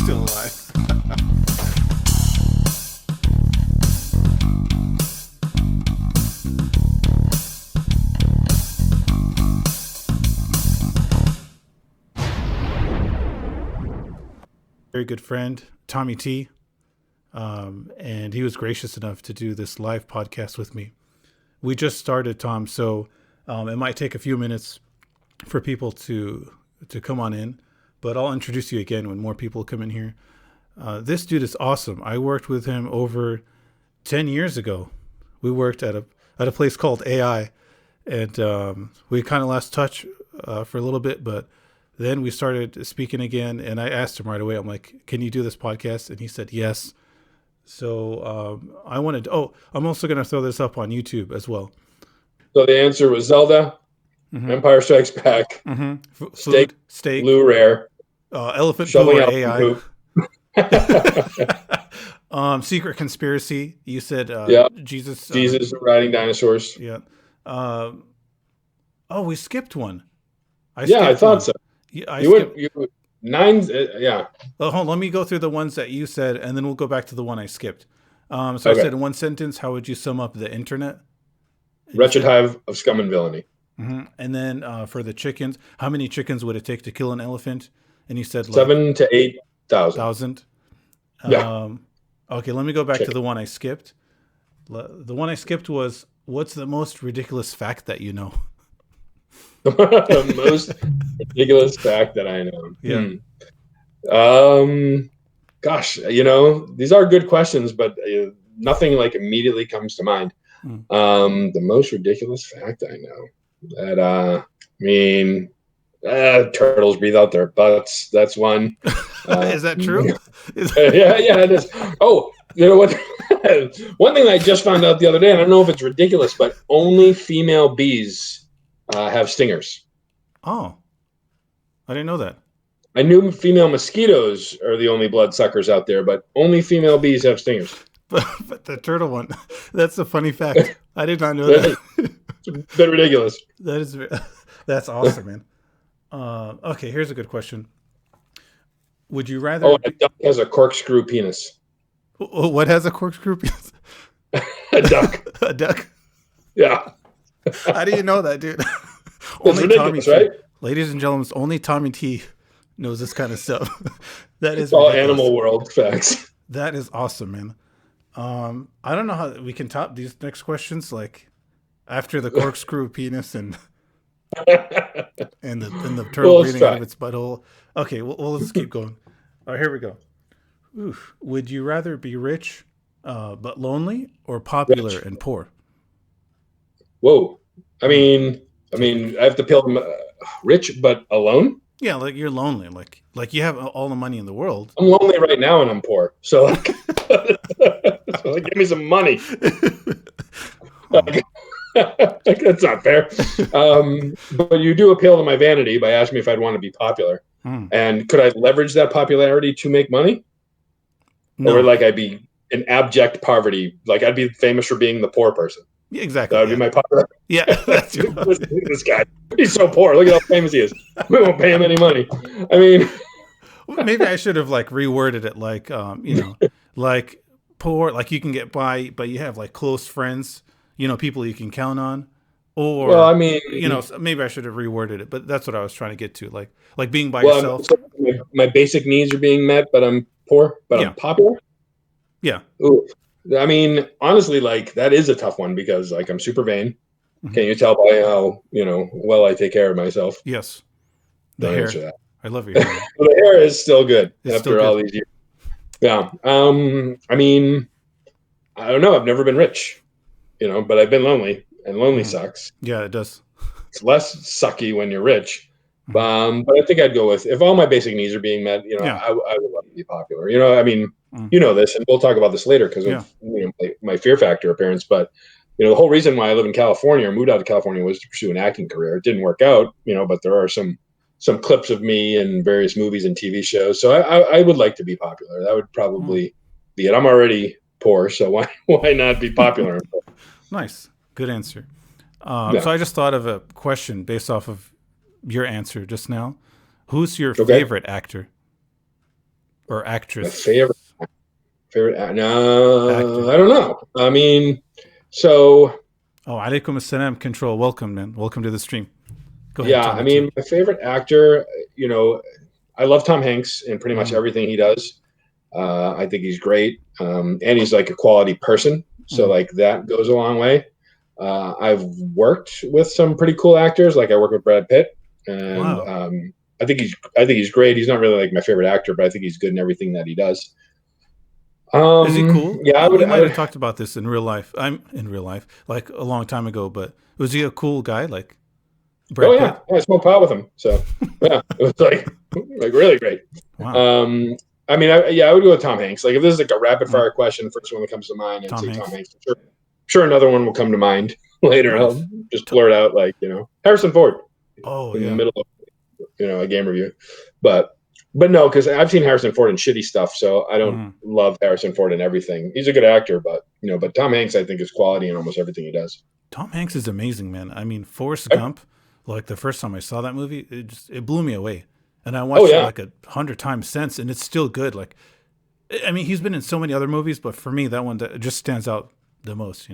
still alive. Very good friend, Tommy T. And he was gracious enough to do this live podcast with me. We just started, Tom, so it might take a few minutes for people to come on in, but I'll introduce you again when more people come in here. This dude is awesome. I worked with him over 10 years ago. We worked at a place called AI, and we kind of lost touch for a little bit, but then we started speaking again, and I asked him right away, I'm like, can you do this podcast? And he said yes. So I'm also going to throw this up on YouTube as well. So the answer was Zelda, Empire Strikes Back, steak, blue rare, elephant poo or AI. Secret conspiracy. You said Jesus riding dinosaurs. Yeah. We skipped one. I thought so. Yeah, you went 9. Yeah. Well, hold on, let me go through the ones that you said, and then we'll go back to the one I skipped. I said in one sentence, how would you sum up the internet? Wretched hive of scum and villainy. Mm-hmm. And then for the chickens, how many chickens would it take to kill an elephant? And you said 7,000 to 8,000. Yeah. Okay, let me go back to the one I skipped. The one I skipped was, what's the most ridiculous fact that you know? The most ridiculous fact that I know. Yeah. Gosh, these are good questions, but nothing like immediately comes to mind. The most ridiculous fact I know that turtles breathe out their butts. That's one. Is that true? Yeah, it is. Oh, you know what? One thing I just found out the other day, and I don't know if it's ridiculous, but only female bees have stingers. Oh, I didn't know that. I knew female mosquitoes are the only bloodsuckers out there, but only female bees have stingers. But the turtle one, that's a funny fact. I did not know that. It's a bit ridiculous. That's awesome, man. Okay, here's a good question. Would you rather... Oh, a duck has a corkscrew penis. What has a corkscrew penis? A duck. A duck? Yeah. How do you know that, dude? It's ridiculous, right? Ladies and gentlemen, only Tommy T knows this kind of stuff. That is all ridiculous. Animal world facts. That is awesome, man. I don't know how we can top these next questions, like after the corkscrew penis and the turtle breathing out of its butthole. Okay, well let's keep going. All right, here we go. Oof. Would you rather be rich but lonely, or popular and poor? Whoa. I mean, I have to pill rich but alone? Yeah, like you're lonely. Like you have all the money in the world. I'm lonely right now and I'm poor. So give me some money. That's not fair. But you do appeal to my vanity by asking me if I'd want to be popular. And could I leverage that popularity to make money? No. Or like I'd be in abject poverty. Like I'd be famous for being the poor person. Yeah, exactly. That would be my popular. Yeah, that's your Look at this guy. He's so poor. Look at how famous he is. We won't pay him any money. I mean, maybe I should have reworded it like poor, like you can get by, but you have close friends, people you can count on. Or, maybe I should have reworded it, but that's what I was trying to get to. Like being by yourself. So my basic needs are being met, but I'm poor, but I'm popular. Yeah. Ooh. I mean, honestly, that is a tough one because I'm super vain. Can you tell by how, well I take care of myself? Yes. The hair. That. I love your hair. The hair is still good after all these years. Yeah. I mean, I don't know. I've never been rich, but I've been lonely, and lonely sucks. Yeah, it does. It's less sucky when you're rich. But I think I'd go with, if all my basic needs are being met, I would love to be popular. I mean, this, and we'll talk about this later because of my Fear Factor appearance. But the whole reason why I live in California or moved out of California was to pursue an acting career. It didn't work out, but there are some clips of me in various movies and TV shows. So I would like to be popular. That would probably be it. I'm already poor, so why not be popular? Nice, good answer. So I just thought of a question based off of your answer just now. Who's your favorite actor? or My actress? favorite. No, Actor. I don't know. I mean, so Oh, alaikum assalam. Control. Welcome, man. Welcome to the stream. Go ahead, yeah, I Tommy T. mean, my favorite actor, I love Tom Hanks in pretty much Mm, everything he does. I think he's great, and he's like a quality person. So mm. like that goes a long way. I've worked with some pretty cool actors, like I work with Brad Pitt, and Wow. I think he's great. He's not really like my favorite actor, but I think he's good in everything that he does. Is he cool? Yeah, We I might have would, talked about this in real life. I'm in real life, like a long time ago. But was he a cool guy, like oh Brad yeah, Pitt? I smoked pot with him. So yeah, it was like really great. Wow. Um, I mean, I would go with Tom Hanks. Like if this is like a rapid Mm. fire question, the first one that comes to mind, I'd Tom say Tom Hanks. Hanks. Sure, another one will come to mind later. I'll Nice. just blurt out like Harrison Ford Oh in the yeah. middle of a game review, but no, because I've seen Harrison Ford in shitty stuff, so I don't Mm. love Harrison Ford in everything. He's a good actor, but Tom Hanks I think is quality in almost everything he does. Tom Hanks is amazing, man. I mean, Forrest Gump. Like the first time I saw that movie, it blew me away, and I Oh watched it yeah, like 100 times since, and it's still good. Like, I mean, he's been in so many other movies, but for me, that one that just stands out the most.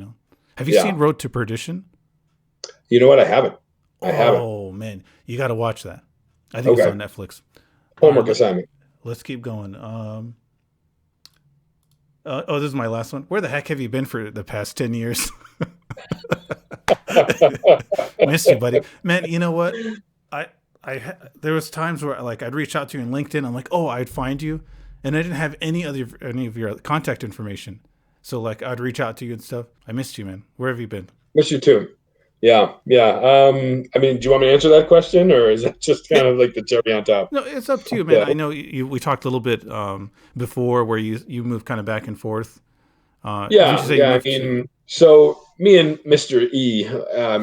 Have you yeah. seen Road to Perdition? You know what? I haven't. I haven't. Oh man, you got to watch that. I think it's Okay. on Netflix. All right, Homework assignment. let's keep going. This is my last one. Where the heck have you been for the past 10 years? Missed you, buddy. Man, you know what? I there was times where like I'd reach out to you in LinkedIn. I'm like, oh, I'd find you, and I didn't have any of your contact information. So like I'd reach out to you and stuff. I missed you, man. Where have you been? Miss you too. Yeah, yeah. I mean, do you want me to answer that question, or is that just Yeah, kind of like the cherry on top? no, it's up to you, man. Yeah, I know we talked a little bit before where you move kind of back and forth. Didn't you yeah, say you yeah. I moved to? mean, so me and Mr. E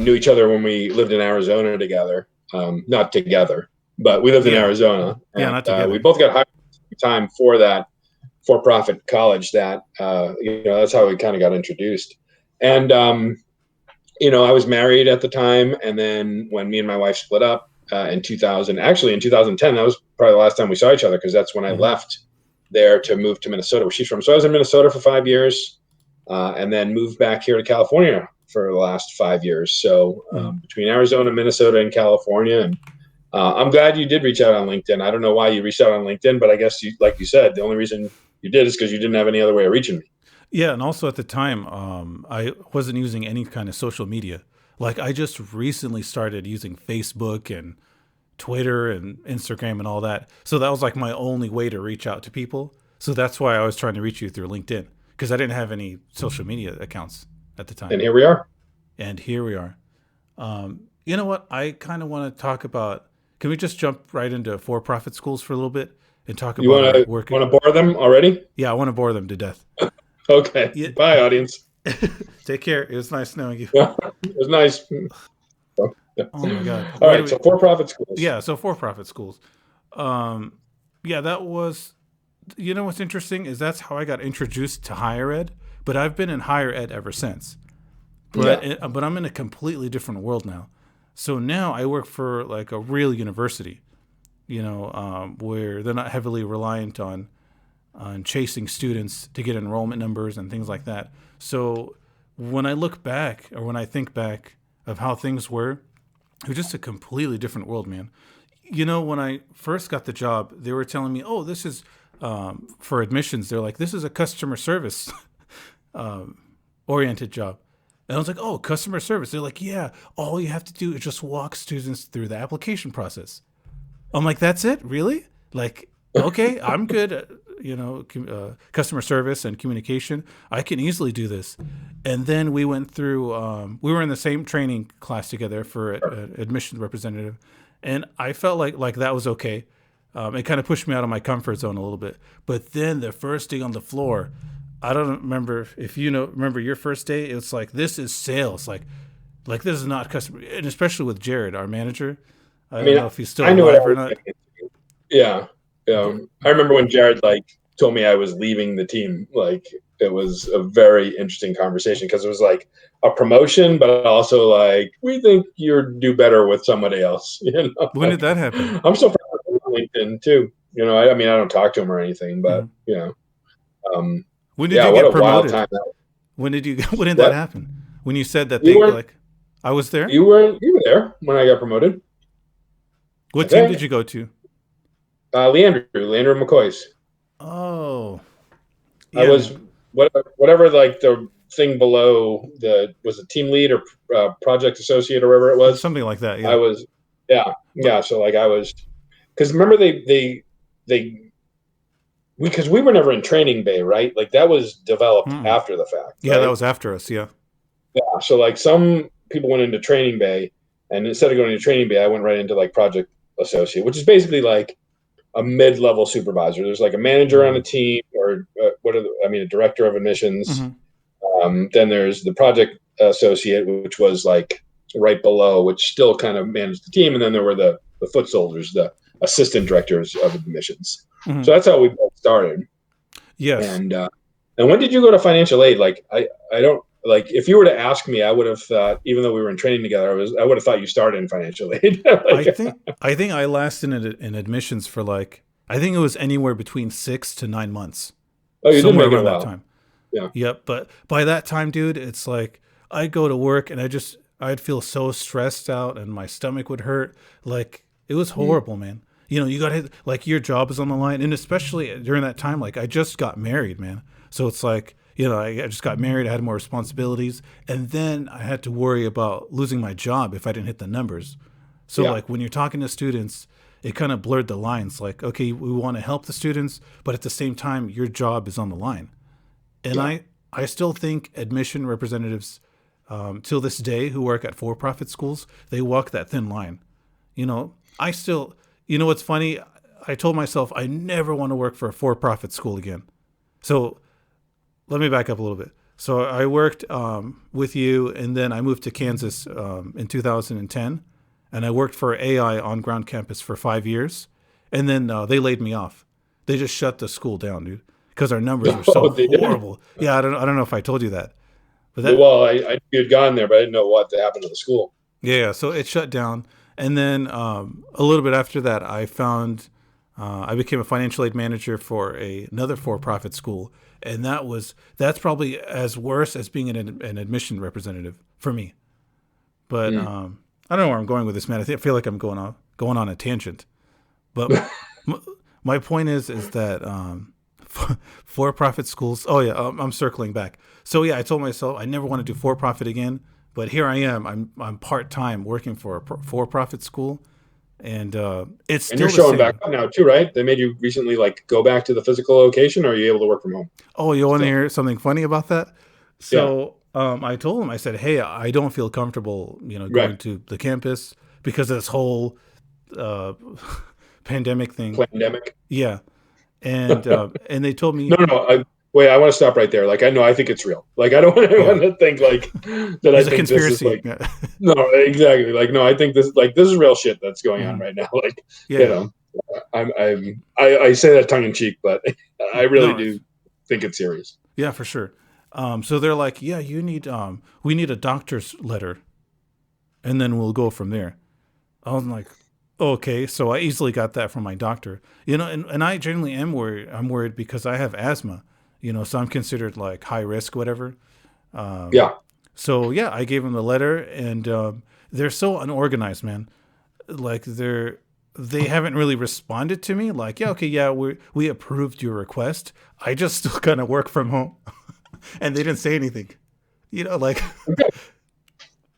knew each other when we lived in Arizona together. Not together, but we lived in Yeah, Arizona, yeah, and not we together. both got hired at the time for that for-profit college. That that's how we kind of got introduced. And I was married at the time, and then when me and my wife split up in 2000, actually in 2010, that was probably the last time we saw each other because that's when I Mm-hmm. left there to move to Minnesota, where she's from. So I was in Minnesota for 5 years, and then moved back here to California for the last 5 years. So Mm-hmm. between Arizona, Minnesota, and California, and I'm glad you did reach out on LinkedIn. I don't know why you reached out on LinkedIn, but I guess like you said, the only reason you did is because you didn't have any other way of reaching me. Yeah, and also at the time, I wasn't using any kind of social media. Like I just recently started using Facebook and Twitter and Instagram and all that. So that was like my only way to reach out to people. So that's why I was trying to reach you through LinkedIn because I didn't have any social media accounts at the time. And here we are. And here we are. You know what? I kind of want to talk about. Can we just jump right into for-profit schools for a little bit and talk You about our want work? to bore them already? Yeah, I want to bore them to death. Okay. Yeah. Bye, audience. Take care. It was nice knowing you. Yeah, it was nice. Oh my God. All Where do right. we? So for-profit schools. Yeah. So for-profit schools. Um, yeah, that was. You know what's interesting is that's how I got introduced to higher ed. But I've been in higher ed ever since. Yeah. But I'm in a completely different world now. So now I work for like a real university. Where they're not heavily reliant on chasing students to get enrollment numbers and things like that. So when I look back or when I think back of how things were, it was just a completely different world, man. When I first got the job, they were telling me, oh, this is for admissions. They're like, this is a customer service oriented job. And I was like, oh, customer service. They're like, yeah, all you have to do is just walk students through the application process. I'm like, that's it? Really? Like, okay, I'm good at, customer service and communication. I can easily do this. And then we went through, we were in the same training class together for an admissions representative. And I felt like that was okay. It kind of pushed me out of my comfort zone a little bit. But then the first day on the floor, I don't remember if remember your first day. It's like, this is sales. Like this is not customer. And especially with Jared, our manager. I don't know if he's still I knew what I alive or was not. thinking. Yeah. Yeah. But, I remember when Jared told me I was leaving the team. Like it was a very interesting conversation because it was like a promotion, but also like we think you'd do better with somebody else. when did that happen? I'm so proud of LinkedIn too. You know, I mean, I don't talk to him or anything, but Mhm. you know, When did yeah, you what get a wild promoted? time that was. When did you? When did that What? happen? When you said that You they weren't like, I was there. you were there when I got promoted, I What team did think. you go to? Leandro McCoy's. Oh, I yeah, was man, whatever, like the thing below the was a team lead or project associate or whatever it was. something like that. I Yeah, was, yeah, but yeah. So like I was, because remember they because we were never in training bay, right? Like that was developed mm-mm. after the fact, Yeah, that right? was after us. Yeah. Yeah. So like some people went into training bay, and instead of going into training bay, I went right into like project associate, which is basically like a mid-level supervisor. There's like a manager on a Mm-hmm. team, or a director of admissions. Mm-hmm. Then there's the project associate, which was like right below, which still kind of managed the team. And then there were the foot soldiers, the assistant directors of admissions. Mm-hmm. So that's how we both started. Yes, And when did you go to financial aid? Like I don't like if you were to ask me, I would have thought, even though we were in training together, I would have thought you started in financial aid. I Like, think I lasted in admissions for like I think it was anywhere between 6 to 9 months, oh, you did somewhere make it a around that while. time. Yeah. Yep. But by that time, dude, it's like I'd go to work and I'd feel so stressed out and my stomach would hurt. Like it was Mm. horrible, man. You know, you got to like your job is on the line, and especially during that time, like I just got married, man. So it's like I just got married, I had more responsibilities, and then I had to worry about losing my job if I didn't hit the numbers. So Yeah. like when you're talking to students, it kind of blurred the lines. Like, okay, we want to help the students, but at the same time, your job is on the line. And Yeah. I still think admission representatives, till this day, who work at for-profit schools, they walk that thin line. You know, I still, you know what's funny? I told myself I never want to work for a for-profit school again. So let me back up a little bit. So I worked with you, and then I moved to Kansas in 2010, and I worked for AI on ground campus for 5 years, and then they laid me off. They just shut the school down, dude, because our numbers were so Oh, they did. horrible. Yeah, I don't know if I told you that, but that Well, I knew you'd gone there, but I didn't know what happened to the school. yeah. So it shut down, and then a little bit after that, I became a financial aid manager for another for-profit school, and that's probably as worse as being an admission representative for me. But Mm. I don't know where I'm going with this, man. I feel like I'm going on a tangent. But m- my point is that for-profit schools. Oh yeah, I'm circling back. So yeah, I told myself I never want to do for-profit again. But here I am. I'm part-time working for a for-profit school, and it's And you're still the showing back same. up now too, right? They made you recently like go back to the physical location, or are you able to work from home Oh, you want to still? hear something funny about that? Yeah, So I told him, I said, hey, I don't feel comfortable, right. going to the campus because of this whole uh, pandemic thing. Pandemic. Yeah, No, and they told me, no, no. Wait, I want to stop right there. Like, I know, I think it's real. Like, I don't want yeah, anyone to think like that. I there's a think this is conspiracy. like, Yeah, no, exactly. Like, no, I think this is real shit that's going on hmm right now. Like, yeah, you yeah. know, I say that tongue in cheek, but I really No, it's do think it's serious. yeah for sure. So they're like, yeah, we need a doctor's letter, and then we'll go from there. I was like, okay, so I easily got that from my doctor, and I genuinely am worried. I'm worried because I have asthma, so I'm considered like high risk, whatever. Um, Yeah. so yeah, I gave them the letter, and they're so unorganized, man. Like they haven't really responded to me. Like, yeah, okay, yeah, we approved your request. I just still kind of work from home, and they didn't say anything. Like, Okay.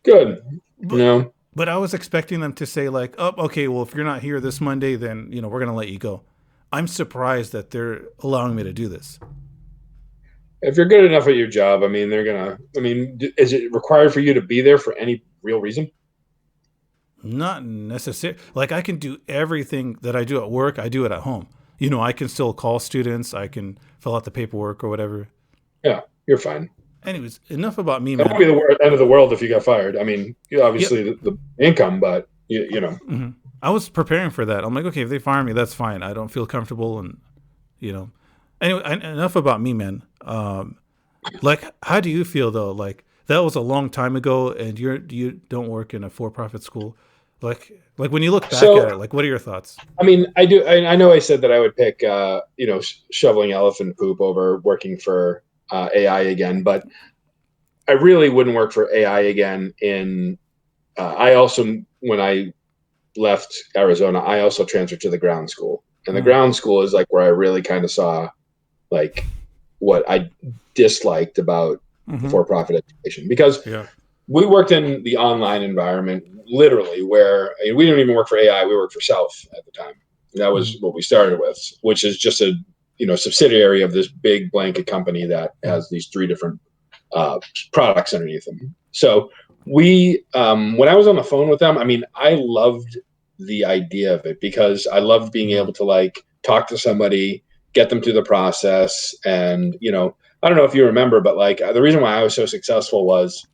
Good. but No. but I was expecting them to say like, oh, okay, well, if you're not here this Monday, then we're gonna let you go. I'm surprised that they're allowing me to do this. If you're good enough at your job, I mean, they're gonna. I mean, is it required for you to be there for any real reason? Not necessary. Like I can do everything that I do at work. I do it at home. I can still call students. I can fill out the paperwork or whatever. Yeah, you're fine. Anyways, enough about me, That man. would be the end of the world if you got fired. I mean, Yep. obviously the income, but you know, hmm I was preparing for that. I'm like, okay, if they fire me, that's fine. I don't feel comfortable, and you know. Anyway, enough about me, man. Like, how do you feel though? Like that was a long time ago, and you don't work in a for-profit school. Like when you look back at it, like what are your thoughts? I mean, I know I said that I would pick, shoveling elephant poop over working for AI again, but I really wouldn't work for AI again. I also, when I left Arizona, I also transferred to the ground school, and the ground school is like where I really kind of saw like what I disliked about for-profit education, because we worked in the online environment, literally, where we didn't even work for AI. We worked for Self at the time. And that was what we started with, which is just a subsidiary of this big blanket company that has these 3 different products underneath them. So when I was on the phone with them, I mean, I loved the idea of it because I loved being able to like talk to somebody, get them through the process. And, I don't know if you remember, but like the reason why I was so successful was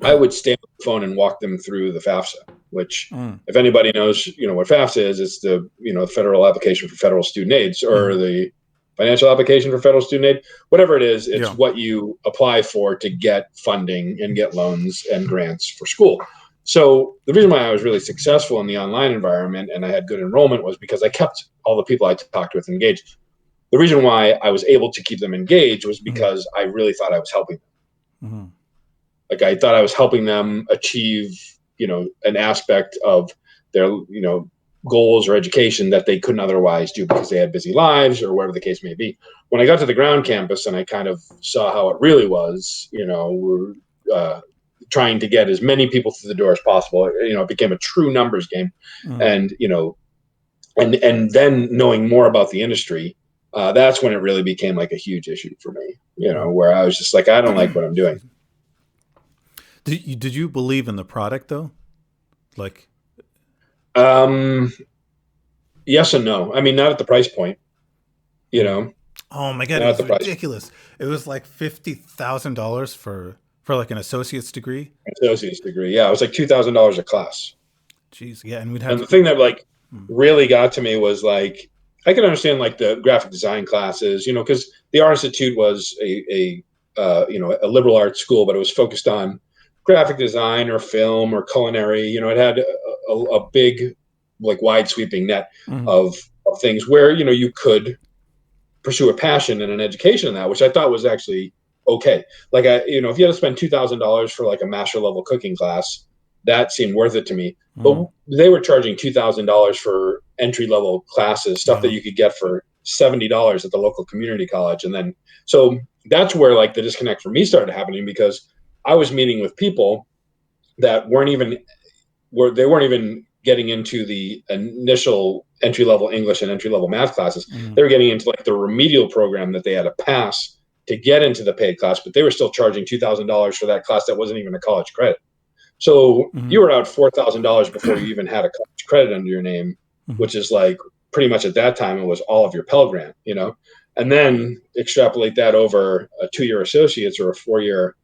I would stay on the phone and walk them through the FAFSA, which if anybody knows, what FAFSA is, it's the, federal application for federal student aids, or the financial application for federal student aid, whatever it is, it's what you apply for to get funding and get loans and grants for school. So the reason why I was really successful in the online environment and I had good enrollment was because I kept all the people I talked with engaged. The reason why I was able to keep them engaged was because I really thought I was helping them. Like I thought I was helping them achieve, an aspect of their, goals or education that they couldn't otherwise do because they had busy lives or whatever the case may be. When I got to the ground campus and I kind of saw how it really was, we're trying to get as many people through the door as possible. It became a true numbers game. And, and then knowing more about the industry, that's when it really became like a huge issue for me, where I was just like, I don't like what I'm doing. Did you believe in the product though? Like, yes and no. I mean, not at the price point, Oh my God, it was ridiculous. It was like $50,000 for like an associate's degree. Associate's degree, yeah, it was like $2,000 a class. Jeez, yeah, and we'd have. And the thing that like really got to me was like I can understand like the graphic design classes, because the Art Institute was a liberal arts school, but it was focused on graphic design or film or culinary. It had a big, like wide sweeping net of things where you could pursue a passion and an education in that, which I thought was actually okay. Like if you had to spend $2,000 for like a master level cooking class, that seemed worth it to me. But they were charging $2,000 for entry level classes, stuff that you could get for $70 at the local community college. And then, so that's where like the disconnect for me started happening, because I was meeting with people that weren't even getting into the initial entry level English and entry level math classes. They were getting into like the remedial program that they had to pass to get into the paid class, but they were still charging $2,000 for that class that wasn't even a college credit. So you were out $4,000 before you even had a college credit under your name, which is like pretty much at that time it was all of your Pell Grant, and then extrapolate that over a 2-year associate's or a 4-year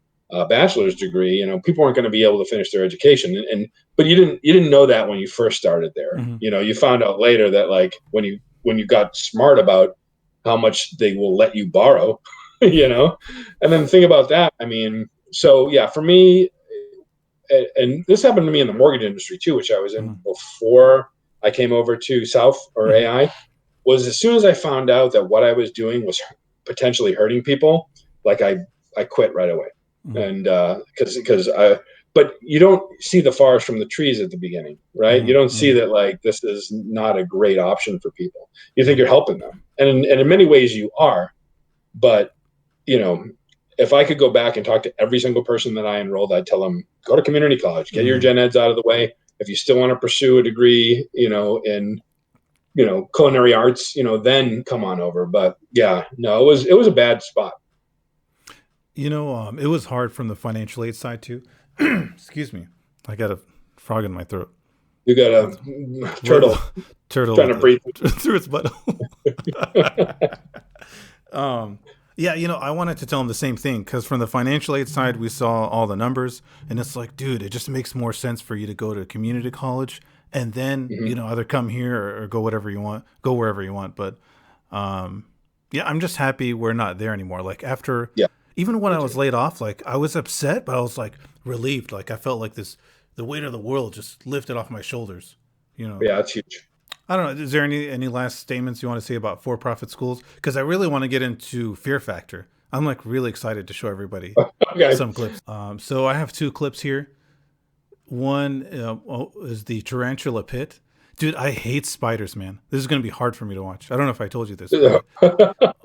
bachelor's degree. People weren't going to be able to finish their education, but you didn't know that when you first started there. You found out later that like when you got smart about how much they will let you borrow, and then think about that. I mean, so yeah, for me. And this happened to me in the mortgage industry too, which I was in before I came over to South or AI, was as soon as I found out that what I was doing was potentially hurting people, like I quit right away. And but you don't see the forest from the trees at the beginning, right? You don't see that like this is not a great option for people. You think you're helping them, and in many ways you are, but if I could go back and talk to every single person that I enrolled, I'd tell them, go to community college, get your gen eds out of the way. If you still want to pursue a degree, in, culinary arts, then come on over. But yeah, no, it was a bad spot. It was hard from the financial aid side too. Excuse me. I got a frog in my throat. You got a turtle trying to breathe through its butt. Yeah, I wanted to tell him the same thing, because from the financial aid side, we saw all the numbers, and it's like, dude, it just makes more sense for you to go to community college and then, either come here or go wherever you want. But, yeah, I'm just happy we're not there anymore. Like after, Even when I was laid off, like I was upset, but I was like relieved. Like I felt like the weight of the world just lifted off my shoulders. You know. Yeah, it's huge. I don't know. Is there any last statements you want to say about for-profit schools? Because I really want to get into Fear Factor. I'm like really excited to show everybody some clips. So I have 2 clips here. One is the tarantula pit. Dude, I hate spiders, man. This is going to be hard for me to watch. I don't know if I told you this.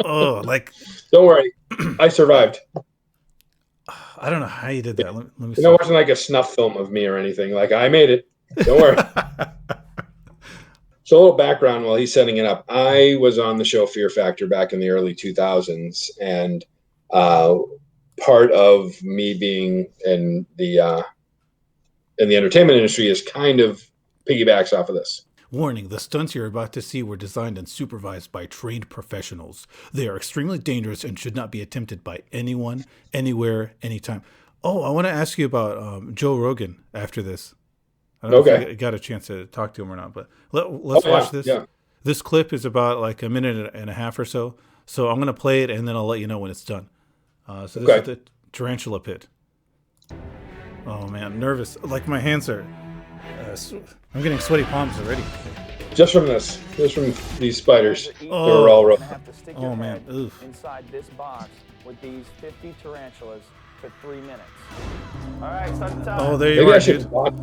Oh, like. Don't worry. I survived. I don't know how you did that. Let me see. It wasn't like a snuff film of me or anything. Like, I made it. Don't worry. So a little background while he's setting it up. I was on the show Fear Factor back in the early 2000s. And part of me being in the entertainment industry is kind of piggybacks off of this. Warning, the stunts you're about to see were designed and supervised by trained professionals. They are extremely dangerous and should not be attempted by anyone, anywhere, anytime. Oh, I want to ask you about Joe Rogan after this. I don't know if you got a chance to talk to him or not, but let's watch this. Yeah. This clip is about like a minute and a half or so. So I'm going to play it and then I'll let you know when it's done. So this is the tarantula pit. Oh man, nervous. Like my hands are... I'm getting sweaty palms already. Just from these spiders. Oh, they're all rough. Oh man, oof. Inside this box with these 50 tarantulas for 3 minutes. All right, start the time. Oh, there you are, dude. Watch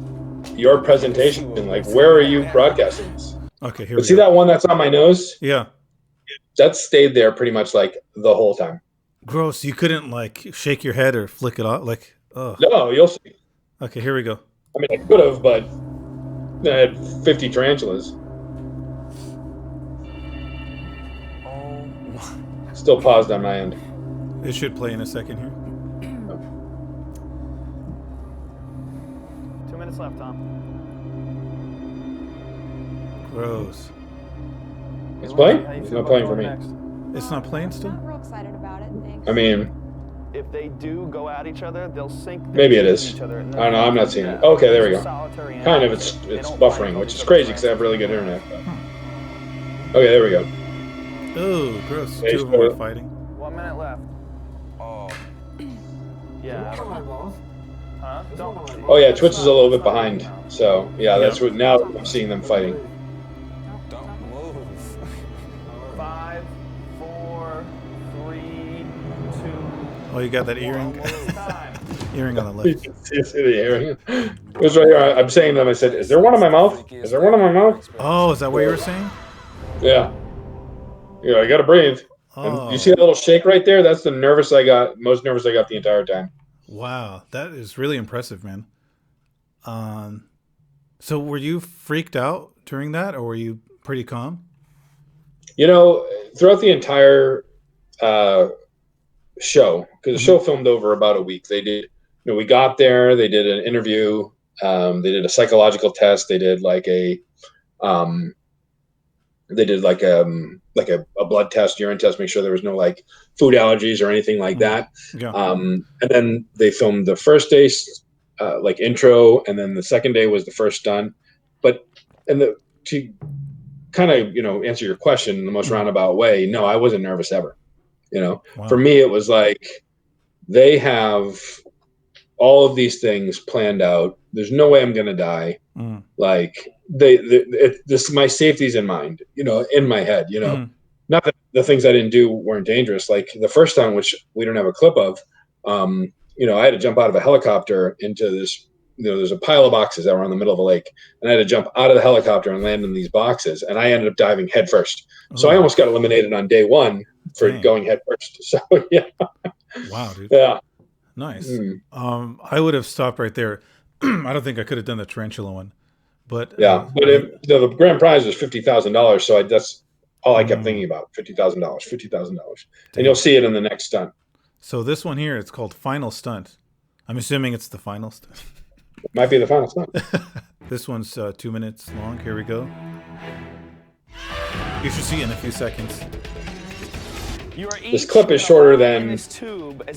your presentation. Like, where are you broadcasting this? Okay, here we go. See that one that's on my nose? Yeah. That stayed there pretty much like the whole time. Gross. You couldn't like shake your head or flick it off? Like, oh. No, you'll see. Okay, here we go. I mean, I could have, but I had 50 tarantulas. Oh. Still paused on my end. It should play in a second here. 2 minutes left, Tom. Gross. It's playing? It's not playing for me. It's not playing still? I'm not real excited about it, thanks. I mean... If they do go at each other, they'll sink. Maybe it is. I don't know. I'm not seeing it. Okay, there we go. Kind of. It's buffering, which is crazy because I have really good internet. Okay, there we go. Oh, gross. 2 of them are fighting. 1 minute left. Oh. Yeah. Huh? Oh yeah, Twitch is a little bit behind. So yeah, that's what. Now I'm seeing them fighting. Don't move. 5, 4, 3, 2. Oh, you got that earring? Earring on the left. You see the earring? It was right here. I'm saying to them, I said, is there one in my mouth? Is there one in my mouth? Oh, is that what you were saying? Yeah. Yeah, I got to breathe. Oh. And you see that little shake right there? That's the most nervous I got the entire time. Wow. That is really impressive, man. So were you freaked out during that or were you pretty calm? You know, throughout the entire show, because the show filmed over about a week. They did, we got there, they did an interview, they did a psychological test, they did like a blood test, urine test, make sure there was no like food allergies or anything like that. Yeah. And then they filmed the first day's like intro, and then the second day was the first stunt. But to kind of answer your question in the most roundabout way, no, I wasn't nervous ever. Wow. For me, it was like they have all of these things planned out. There's no way I'm going to die. Like my safety's in mind, in my head, not that the things I didn't do weren't dangerous. Like the first time, which we don't have a clip of, I had to jump out of a helicopter into this, there's a pile of boxes that were in the middle of a lake, and I had to jump out of the helicopter and land in these boxes. And I ended up diving head first. So I almost got eliminated on day one for going head first. So yeah. Wow, dude. Yeah. Nice. I would have stopped right there. I don't think I could have done the tarantula one, but yeah. But the grand prize was $50,000. So that's all I kept thinking about. $50,000, and you'll see it in the next stunt. So this one here, it's called Final Stunt. I'm assuming it's the final stunt. It might be the final stunt. This one's 2 minutes long. Here we go. You should see it in a few seconds. This clip is shorter than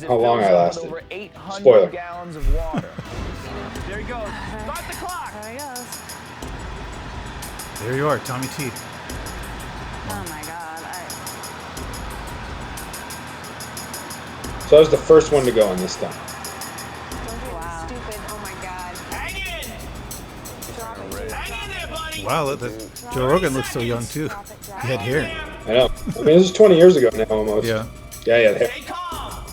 how long I lasted. Spoiler. Gallons of water. There you go. Start the clock. There he goes. There you are, Tommy T. Oh my God. So I was the first one to go on this stunt. Wow. Stupid. Oh my God. Hang in there, buddy. Wow, Joe Rogan looks so young too. He had hair. I know. I mean, this is 20 years ago now, almost. Yeah. Yeah, he had hair. Stay calm.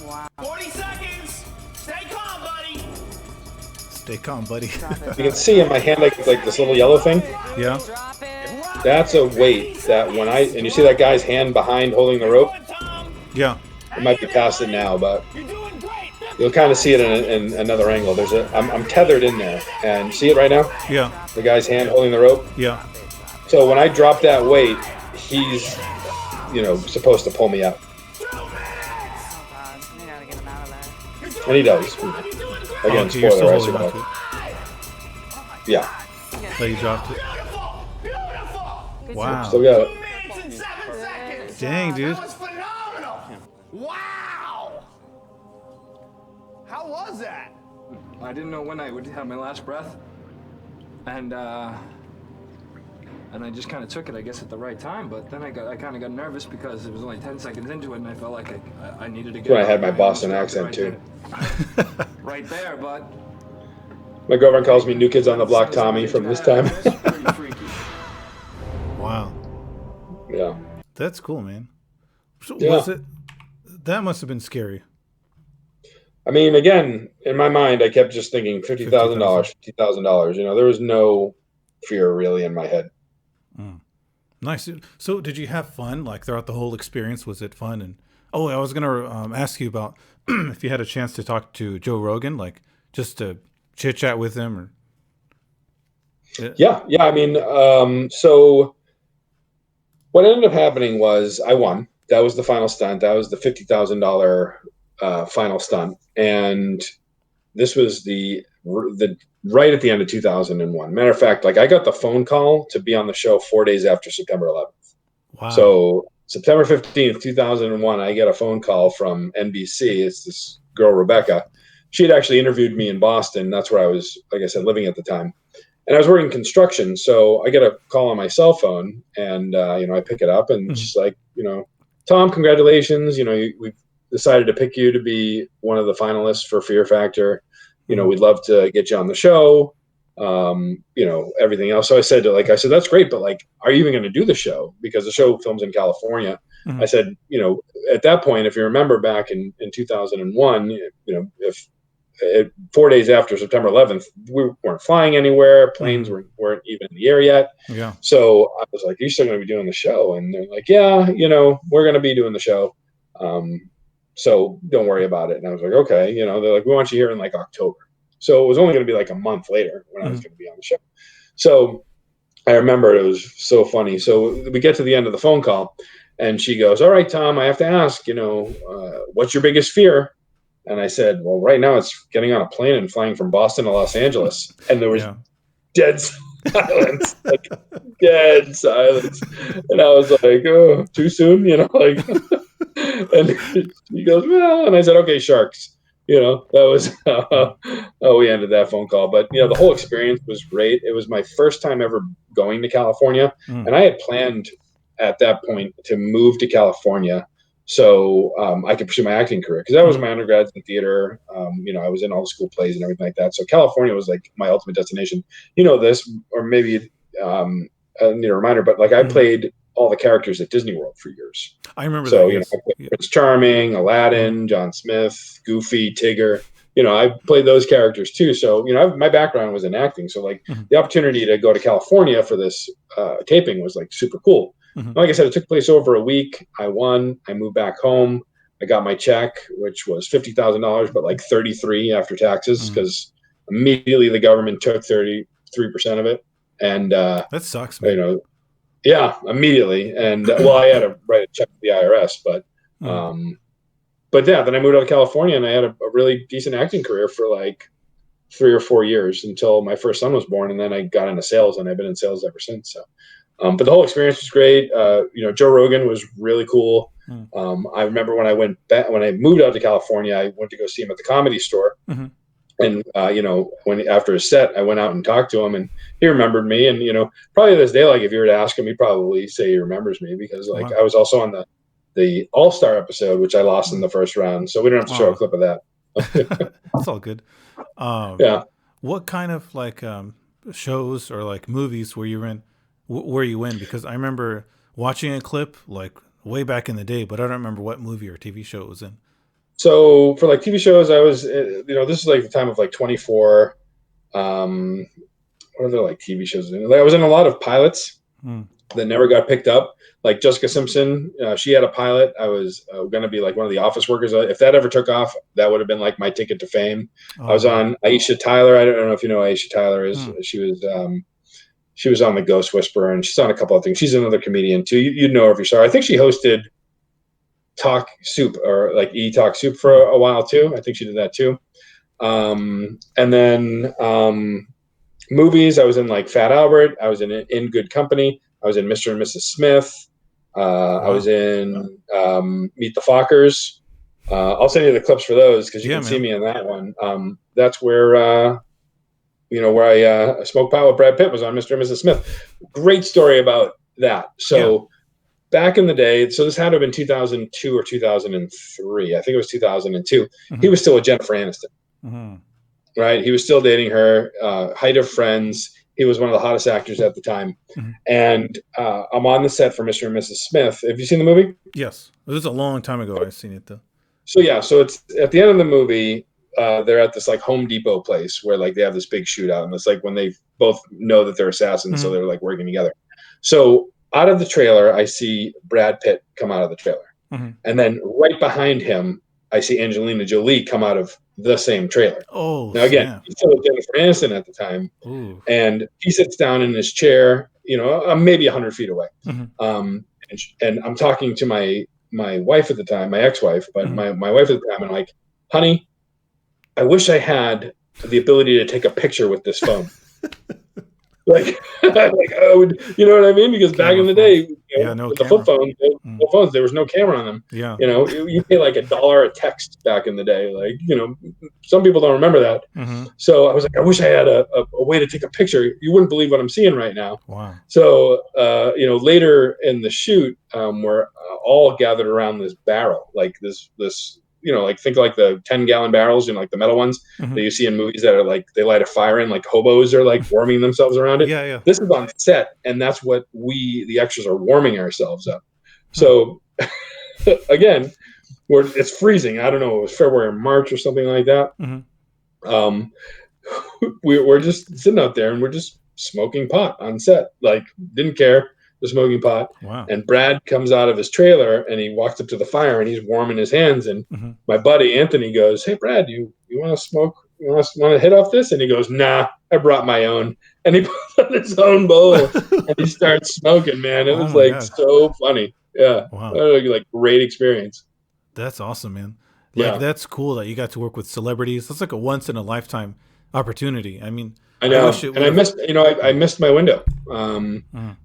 Wow. 40 seconds. Stay calm, buddy. Stay calm, buddy. You can see in my hand like this little yellow thing. Yeah. Drop it. That's a weight that and you see that guy's hand behind holding the rope. Yeah. It might be past it now, but You're doing great. you'll kind of see it in another angle. I'm tethered in there, and see it right now? Yeah. The guy's hand holding the rope. Yeah. So when I drop that weight, he's, supposed to pull me out, Oh God. We gotta get him out of there. and he does. Again, Okay, you're still spoiler, I holding on to survived. it. Yeah, But you dropped it. Beautiful. Wow. still got it. 2 minutes and 7 seconds. Dang, dude. That was phenomenal. Wow. How was that? I didn't know when I would have my last breath, and I just kind of took it, I guess, at the right time. But then I kind of got nervous because it was only 10 seconds into it, and I felt like I needed to get. When I had up. my Boston accent, right too. there. Right there, but My girlfriend calls me New Kids on the Block Tommy from this time. It's pretty freaky. Wow. Yeah. That's cool, man. So Yeah. That must have been scary. I mean, again, in my mind, I kept just thinking $50,000, $50,000. There was no fear really in my head. Nice. So did you have fun like throughout the whole experience? Was it fun? And I was going to ask you about if you had a chance to talk to Joe Rogan, like just to chit chat with him or. Yeah. I mean, so what ended up happening was I won. That was the final stunt. That was the $50,000 final stunt, and this was the right at the end of 2001. Matter of fact, like I got the phone call to be on the show 4 days after September 11th. Wow. So September 15th, 2001, I get a phone call from NBC. It's this girl, Rebecca. She had actually interviewed me in Boston. That's where I was, like I said, living at the time. And I was working construction. So I get a call on my cell phone, and, I pick it up, and she's like, Tom, congratulations. We've decided to pick you to be one of the finalists for Fear Factor. We'd love to get you on the show. Everything else. So I said, that's great, but are you even going to do the show? Because the show films in California. Mhm. I said, at that point, if you remember back in 2001, if 4 days after September 11th, we weren't flying anywhere. Planes weren't even in the air yet. Yeah. So I was like, you're still going to be doing the show? And they're like, yeah, we're going to be doing the show. So don't worry about it. And I was like, okay, they're like, we want you here in October. So it was only going to be a month later when I was going to be on the show. So I remember it was so funny. So we get to the end of the phone call, and she goes, all right, Tom, I have to ask, what's your biggest fear? And I said, well, right now it's getting on a plane and flying from Boston to Los Angeles. And there was dead silence, dead silence. And I was like, oh, too soon, And he goes, well, and I said, okay, sharks. That was how we ended that phone call. But, the whole experience was great. It was my first time ever going to California. And I had planned at that point to move to California so I could pursue my acting career, because that was my undergrad in theater. I was in all the school plays and everything like that. So California was my ultimate destination. This, or maybe I need a reminder, but I played all the characters at Disney World for years. I remember so, that. Yes. I played Prince Charming, Aladdin, John Smith, Goofy, Tigger. I played those characters too. So, my background was in acting. So the opportunity to go to California for this taping was super cool. Like I said, it took place over a week. I won. I moved back home. I got my check, which was $50,000, but 33 after taxes, because immediately the government took 33% of it. And that sucks, man. Yeah, immediately. And I had to write a check to the IRS, but yeah, then I moved out to California, and I had a really decent acting career for 3 or 4 years until my first son was born. And then I got into sales, and I've been in sales ever since. So, but the whole experience was great. Joe Rogan was really cool. I remember when I moved out to California, I went to go see him at the Comedy Store. And, when after his set, I went out and talked to him, and he remembered me. And, probably to this day, if you were to ask him, he'd probably say he remembers me, because I was also on the the All-Star episode, which I lost in the first round. So we don't have to show a clip of that. It's all good. Yeah. What kind of like shows or like movies were you in? Because I remember watching a clip like way back in the day, but I don't remember what movie or TV show it was in. So for like TV shows, I was, this is like the time of like 24. What are there like TV shows? I was in a lot of pilots that never got picked up. Like Jessica Simpson, she had a pilot. I was going to be like one of the office workers. If that ever took off, that would have been like my ticket to fame. I was on Aisha Tyler. I don't know if you know who Aisha Tyler is. She was on The Ghost Whisperer, and she's on a couple of things. She's another comedian too. You'd know her if you saw her. I think she hosted Talk Soup or like Talk Soup for a while too. I think she did that too. And then movies, I was in like Fat Albert. I was in Good Company. I was in Mr. and Mrs. Smith. I was in Meet the Fockers. I'll send you the clips for those because you can see me in that one. That's where I smoked pot with Brad Pitt was on Mr. and Mrs. Smith. Great story about that. So back in the day, so this had to have been 2002 or 2003. I think it was 2002. He was still with Jennifer Aniston. Right? He was still dating her, height of friends. He was one of the hottest actors at the time. And I'm on the set for Mr. and Mrs. Smith. Have you seen the movie? Yes. It was a long time ago I've seen it though. So it's at the end of the movie, they're at this like Home Depot place where like they have this big shootout, and it's like when they both know that they're assassins, so they're like working together. So out of the trailer, I see Brad Pitt come out of the trailer. And then right behind him, I see Angelina Jolie come out of the same trailer. Oh, now again, he's still with Jennifer Aniston at the time. And he sits down in his chair, maybe 100 feet away. And I'm talking to my wife at the time, my ex-wife, but my wife at the time, and I'm like, honey, I wish I had the ability to take a picture with this phone. Like I would, you know what I mean? Because back in the day, with the flip phones, there was no camera on them. Yeah. You pay like $1 a text back in the day. Like, some people don't remember that. So I was like, I wish I had a way to take a picture. You wouldn't believe what I'm seeing right now. Wow. So, later in the shoot, we're all gathered around this barrel, like this, like think like the 10-gallon barrels, like the metal ones that you see in movies that are like they light a fire in, like hobos are like warming themselves around it. Yeah. This is on set, and that's what the extras are warming ourselves up. So again, it's freezing. I don't know, it was February or March or something like that. We're just sitting out there and we're just smoking pot on set. Like, didn't care. The smoking pot. Wow. And Brad comes out of his trailer and he walks up to the fire and he's warming his hands. And my buddy Anthony goes, "Hey Brad, you want to smoke? You want to hit off this?" And he goes, "Nah, I brought my own." And he puts on his own bowl and he starts smoking. Man, it was so funny. Yeah. Wow. Like great experience. That's awesome, man. Like that's cool that you got to work with celebrities. That's like a once in a lifetime opportunity. I mean, I know, I missed. I missed my window.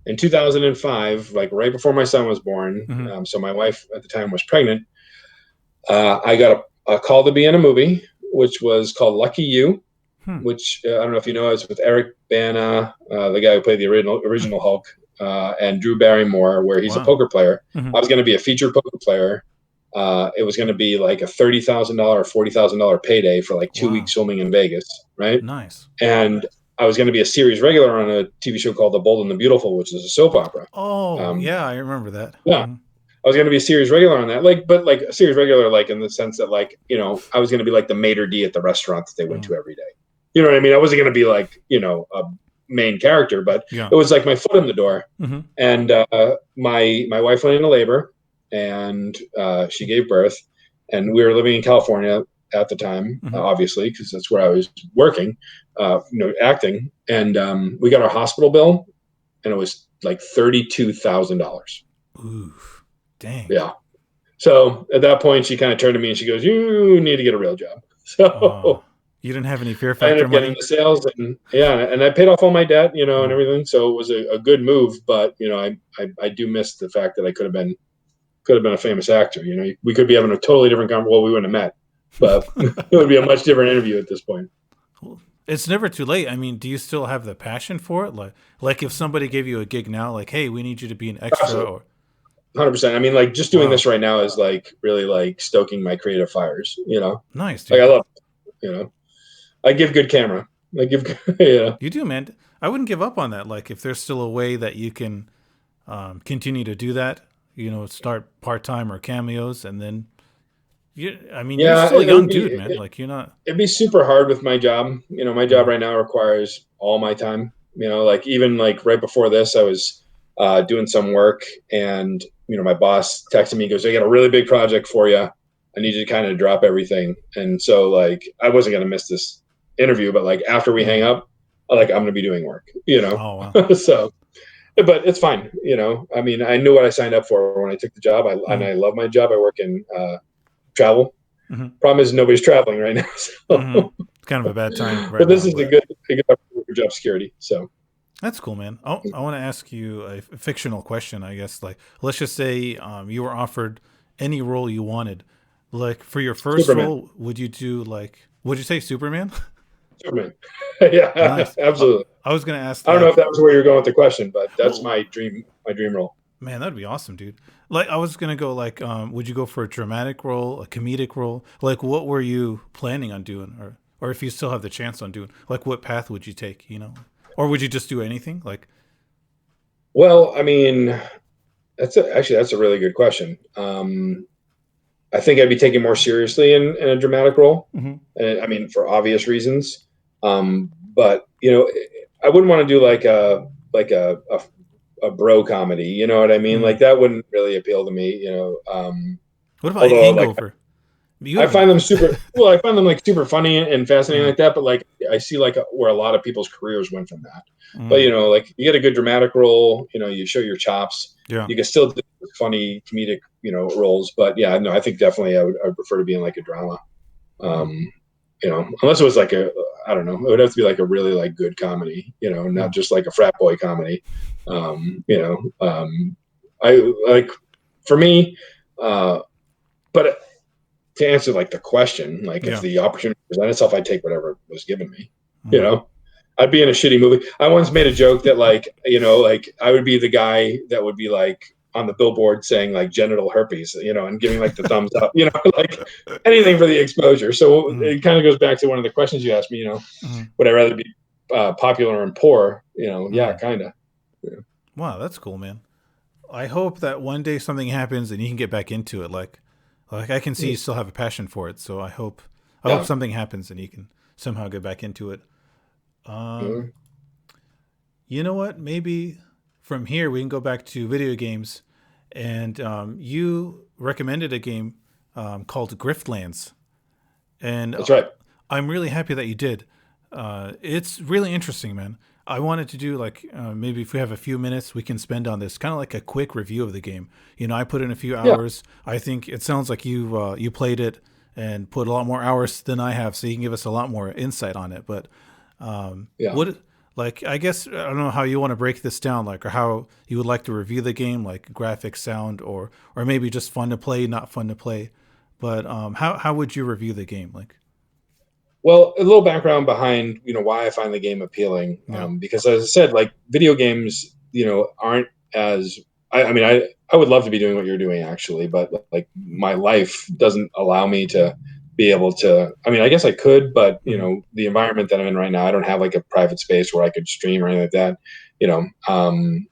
In 2005, like right before my son was born. So my wife at the time was pregnant. I got a call to be in a movie, which was called Lucky You, which I don't know if you know, it's with Eric Bana, the guy who played the original Hulk, and Drew Barrymore, where he's a poker player. I was going to be a featured poker player. It was going to be like a $30,000 or $40,000 payday for like 2 weeks filming in Vegas, right? Nice. And I was going to be a series regular on a TV show called The Bold and the Beautiful, which is a soap opera. Oh, yeah, I remember that. Yeah. I was going to be a series regular on that, but a series regular, like in the sense that I was going to be like the maitre d' at the restaurant that they went to every day. You know what I mean? I wasn't going to be like, a main character, but it was like my foot in the door. And my wife went into labor. And she gave birth, and we were living in California at the time, obviously, because that's where I was working, acting. And we got our hospital bill, and it was like $32,000. Ooh, dang. Yeah. So at that point, she kind of turned to me and she goes, "You need to get a real job." So you didn't have any fear I factor ended up getting the sales, and and I paid off all my debt, and everything. So it was a good move, but I do miss the fact that I could have been a famous actor. We could be having a totally different conversation. Well, we wouldn't have met, but it would be a much different interview at this point. It's never too late. I mean, do you still have the passion for it? Like if somebody gave you a gig now, like, "Hey, we need you to be an extra," Absolutely. or 100%. I mean, like just doing this right now is like really like stoking my creative fires, you know? Nice, dude. Like I love, you know, I give good camera. I give, yeah. You do, man. I wouldn't give up on that. Like if there's still a way that you can continue to do that, you know, start part-time or Cameos, and then you're still a young dude, man. Like you're not. It'd be super hard with my job. You know, my job right now requires all my time. You know, like even like right before this, I was doing some work, and you know, my boss texted me, goes, "I got a really big project for you. I need you to kind of drop everything." And so, like, I wasn't gonna miss this interview, but like after we hang up, I'm gonna be doing work. You know, oh wow. So, but it's fine. You know, I mean, I knew what I signed up for when I took the job. And I love my job. I work in travel. Problem is nobody's traveling right now. So. It's kind of a bad time. Right but this now, is a good opportunity for job security. So that's cool, man. I want to ask you a fictional question, I guess. Like, let's just say you were offered any role you wanted. Like for your first role, would you you say Superman? Superman. Yeah, nice. Absolutely. I was gonna ask. I don't know if that was where you're going with the question, but that's my dream role. Man, that'd be awesome, dude. Like I was gonna go like, would you go for a dramatic role, a comedic role? Like what were you planning on doing, or if you still have the chance on doing, like what path would you take, you know? Or would you just do anything? Like, well, I mean, that's a really good question. I think I'd be taken more seriously in a dramatic role. And I mean, for obvious reasons. But you know, I wouldn't want to do like a bro comedy. You know what I mean? Like that wouldn't really appeal to me. You know. What about Hangover? I find them super. Well, I find them like super funny and fascinating like that. But like, I see like where a lot of people's careers went from that. But you know, like you get a good dramatic role. You know, you show your chops. Yeah. You can still do funny comedic, you know, roles. But yeah, no, I think definitely I would prefer to be in like a drama. You know, unless it was like I don't know, it would have to be like a really like good comedy. You know, not just like a frat boy comedy. You know, I like for me, but. To answer like the question, like if the opportunity presented itself, I'd take whatever was given me. You know, I'd be in a shitty movie. I once made a joke that like, you know, like I would be the guy that would be like on the billboard saying like genital herpes, you know, and giving like the thumbs up, you know, like anything for the exposure. So it kind of goes back to one of the questions you asked me, you know, would I rather be popular and poor? You know, yeah, kind of. Yeah. Wow, that's cool, man. I hope that one day something happens and you can get back into it. Like I can see you still have a passion for it, so I hope something happens and you can somehow get back into it. You know what? Maybe from here we can go back to video games, and you recommended a game called Griftlands, and that's right. I'm really happy that you did. It's really interesting, man. I wanted to do like maybe if we have a few minutes we can spend on this, kind of like a quick review of the game. You know, I put in a few hours. I think it sounds like you played it and put a lot more hours than I have, so you can give us a lot more insight on it. But what, like, I guess I don't know how you want to break this down, like, or how you would like to review the game, like graphics, sound, or maybe just fun to play, not fun to play. But how would you review the game, like? Well, a little background behind, you know, why I find the game appealing. Because as I said, like video games, you know, aren't as, I mean, I would love to be doing what you're doing actually, but like my life doesn't allow me to be able to, I mean, I guess I could, but you know, the environment that I'm in right now, I don't have like a private space where I could stream or anything like that, you know, and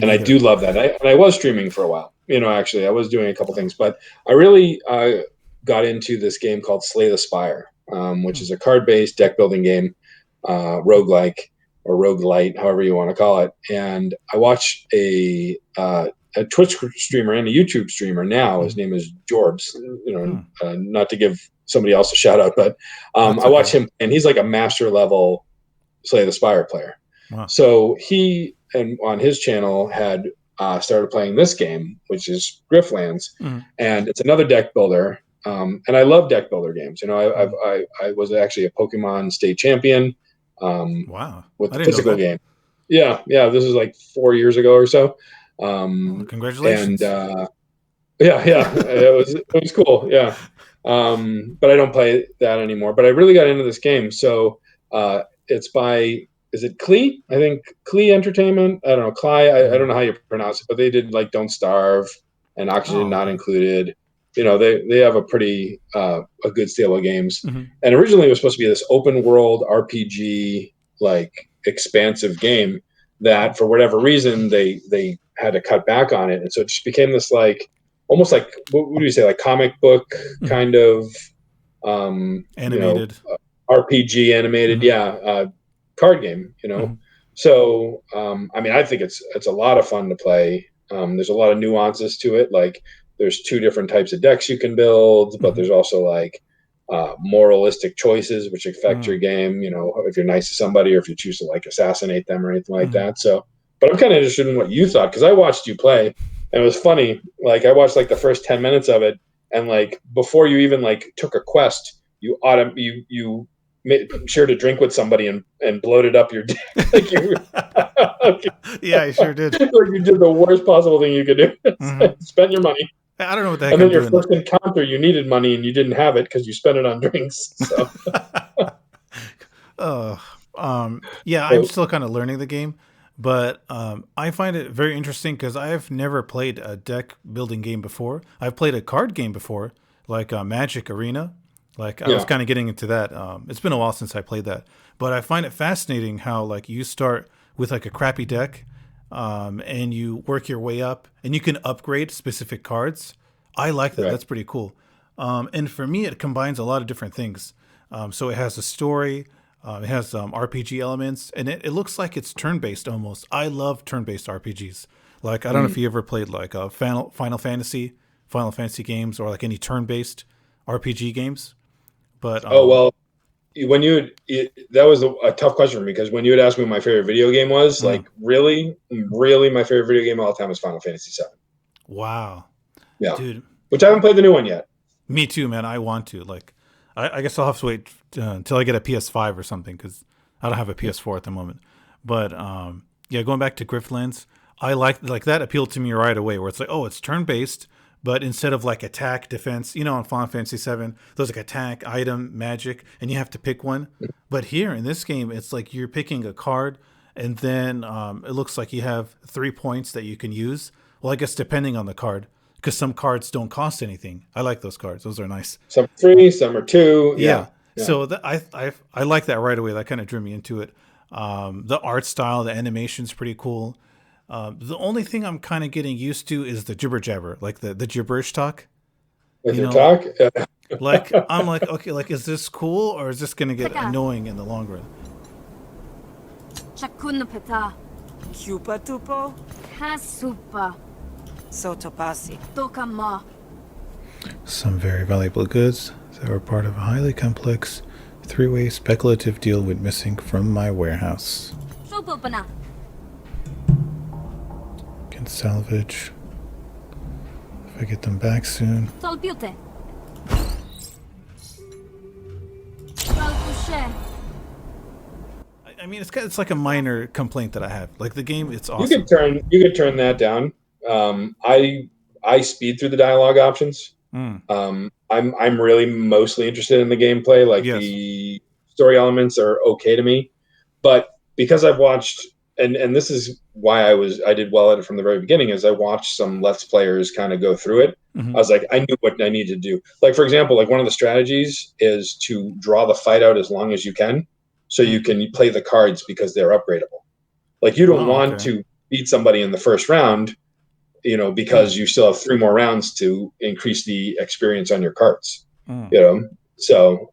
I do love that. I was streaming for a while, you know, actually I was doing a couple things, but I really got into this game called Slay the Spire. Which is a card-based deck building game, roguelike or roguelite, however you want to call it. And I watch a Twitch streamer and a YouTube streamer now. His name is Jorbs. You know, not to give somebody else a shout out, but I watch him, and he's like a master level Slay the Spire player. Wow. So he and on his channel had started playing this game, which is Griftlands, and it's another deck builder. And I love deck builder games. You know, I was actually a Pokemon state champion. Wow! With the physical game. Yeah. This is like 4 years ago or so. Congratulations! And it was cool. Yeah. But I don't play that anymore. But I really got into this game. So it's by is it Klee? I think Klee Entertainment. I don't know, Klee. I don't know how you pronounce it, but they did like Don't Starve and Oxygen Not Included. You know, they have a pretty a good stable of games. And originally it was supposed to be this open world RPG like expansive game that for whatever reason they had to cut back on it, and so it just became this like almost like what would you say, like comic book kind of animated, RPG animated, card game. You know, so I mean, I think it's a lot of fun to play. There's a lot of nuances to it. Like there's 2 different types of decks you can build, but there's also like moralistic choices which affect your game, you know, if you're nice to somebody or if you choose to like assassinate them or anything like that. So, but I'm kind of interested in what you thought, because I watched you play and it was funny. Like I watched like the first 10 minutes of it, and like before you even like took a quest, you made sure to drink with somebody and bloated up your dick. Like you yeah, I sure did. Like you did the worst possible thing you could do. Spend your money. I don't know what the heck. And then your first encounter, you needed money and you didn't have it because you spent it on drinks. So. Yeah, I'm still kind of learning the game, but I find it very interesting because I've never played a deck building game before. I've played a card game before, like Magic Arena. Like I was kind of getting into that. It's been a while since I played that, but I find it fascinating how like you start with like a crappy deck. And you work your way up, and you can upgrade specific cards. I like that. Right. That's pretty cool. And for me, it combines a lot of different things. So it has a story, it has RPG elements, and it looks like it's turn-based almost. I love turn-based RPGs. Like I don't know if you ever played like Final Fantasy games, or like any turn-based RPG games. But when that was a tough question, because when you had asked me what my favorite video game was, like really my favorite video game of all time is Final Fantasy VII. Wow. Yeah. Dude. Which I haven't played the new one yet. Me too, man. I want to. Like, I guess I'll have to wait until I get a PS5 or something, because I don't have a PS4 at the moment. But yeah, going back to Griftlands, I like that appealed to me right away, where it's like, oh, it's turn-based, but instead of like attack, defense, you know, in Final Fantasy VII, there's like attack, item, magic, and you have to pick one. But here in this game, it's like you're picking a card, and then it looks like you have 3 points that you can use. Well, I guess depending on the card, because some cards don't cost anything. I like those cards; those are nice. Some are 3, some are 2. Yeah. So I like that right away. That kind of drew me into it. The art style, the animation's pretty cool. The only thing I'm kind of getting used to is the jibber jabber, like the gibberish talk. Talk? Like I'm like, okay, like is this cool, or is this gonna get annoying in the long run? Cupa tupo? Kasupa. Sotopasi. Tokama. Some very valuable goods that were part of a highly complex 3-way speculative deal went missing from my warehouse. Can salvage if I get them back soon. I mean, it's like a minor complaint that I have. Like the game, it's awesome. You could turn that down. I speed through the dialogue options. I'm really mostly interested in the gameplay. Like the story elements are okay to me, but because I've watched, and this is why I did well at it from the very beginning, is I watched some Let's Players kind of go through it. I was like, I knew what I needed to do. Like, for example, like one of the strategies is to draw the fight out as long as you can, so you can play the cards because they're upgradable. Like you don't want to beat somebody in the first round, you know, because you still have 3 more rounds to increase the experience on your cards. You know, so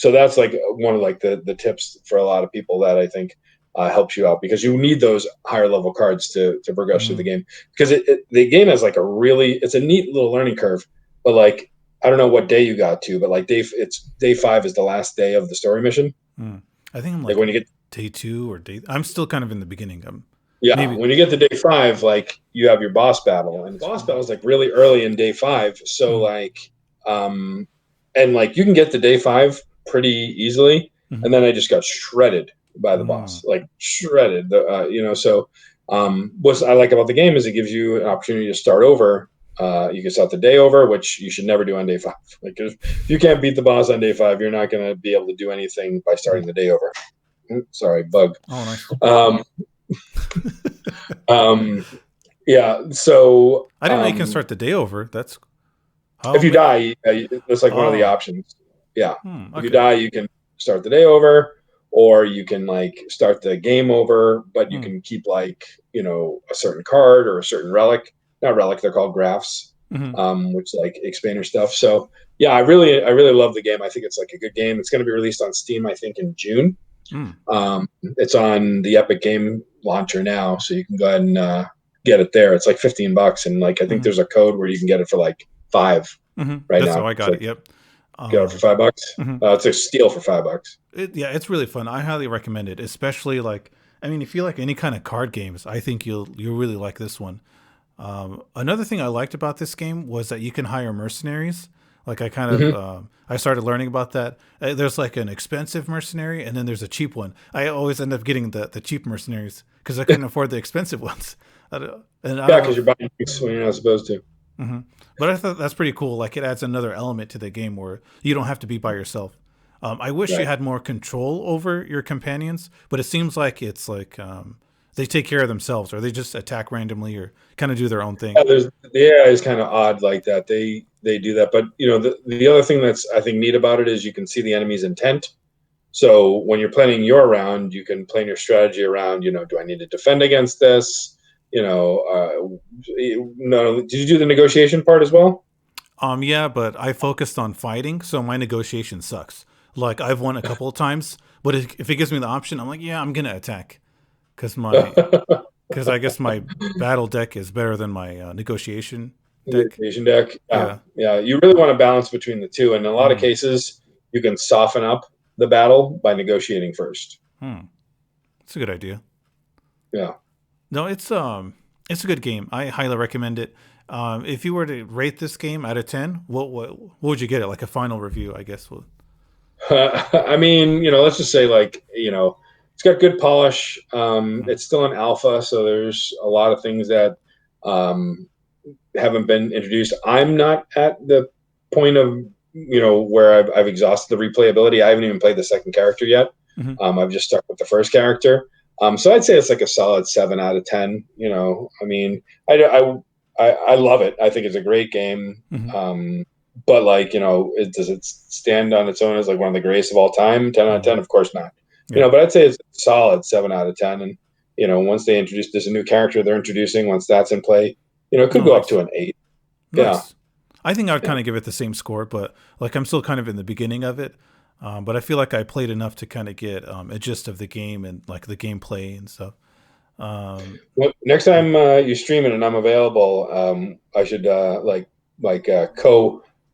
that's like one of like the tips for a lot of people that I think helps you out, because you need those higher level cards to progress through the game, because the game has like it's a neat little learning curve. But like, I don't know what day you got to, but like day 5 is the last day of the story mission. I think I'm like when you get day 2 or I'm still kind of in the beginning. When you get to day 5, like you have your boss battle, and the boss battle is like really early in day 5. So like, and like you can get to day 5 pretty easily, and then I just got shredded by the boss, like shredded. You know, so what I like about the game is it gives you an opportunity to start over. You can start the day over, which you should never do on day 5. Like if you can't beat the boss on day 5, you're not going to be able to do anything by starting the day over. Sorry, bug. Oh, nice. Yeah. So I didn't know you can start the day over. That's if you die, that's like one of the Oh. options. Yeah. If you Okay. die, you can start the day over, or you can like start the game over, but you can keep like, you know, a certain card or a certain relic. Not relic, they're called graphs, which like expander stuff. So yeah, I really love the game. I think it's like a good game. It's going to be released on Steam, I think, in June. It's on the Epic Game Launcher now, so you can go ahead and get it there. It's like $15, and like I think there's a code where you can get it for like $5 right That's now. how I got it. Yep. Get it for $5. It's a steal for $5. Yeah, it's really fun. I highly recommend it, especially like, I mean, if you like any kind of card games, I think you'll really like this one. Another thing I liked about this game was that you can hire mercenaries. Like I kind of, I started learning about that. There's like an expensive mercenary and then there's a cheap one. I always end up getting the cheap mercenaries because I couldn't afford the expensive ones. Yeah, because you're buying things when you're not supposed to. But I thought that's pretty cool. Like it adds another element to the game where you don't have to be by yourself. I wish you had more control over your companions, but it seems like it's like they take care of themselves, or they just attack randomly, or kind of do their own thing. Yeah, it's kind of odd like that. They do that, but you know the other thing that's I think neat about it is you can see the enemy's intent. So when you're planning your round, you can plan your strategy around. You know, do I need to defend against this? You know, no. Did you do the negotiation part as well? Yeah, but I focused on fighting, so my negotiation sucks. Like I've won a couple of times, but if it gives me the option, I'm like, yeah, I'm gonna attack, because I guess my battle deck is better than my negotiation deck. Negotiation deck. Yeah. You really want to balance between the two, and in a lot of cases, you can soften up the battle by negotiating first. It's a good idea. Yeah. No, it's a good game. I highly recommend it. If you were to rate this game out of 10, what would you get it? Like a final review, I guess. I mean, you know, let's just say like, you know, it's got good polish. It's still an alpha, so there's a lot of things that haven't been introduced. I'm not at the point of, you know, where I've exhausted the replayability. I haven't even played the second character yet. I've just stuck with the first character. So I'd say it's like a solid 7 out of 10. You know, I mean, I love it. I think it's a great game. But like, you know, does it stand on its own as like one of the greatest of all time? 10 out of 10? Of course not. You know, but I'd say it's a solid 7 out of 10. And, you know, once they introduce, there's a new character they're introducing, once that's in play, you know, it could go up to an 8. Nice. Yeah. I think I would kind of give it the same score, but like I'm still kind of in the beginning of it. But I feel like I played enough to kind of get a gist of the game and like the gameplay and stuff. Well, next time you stream it and I'm available, I should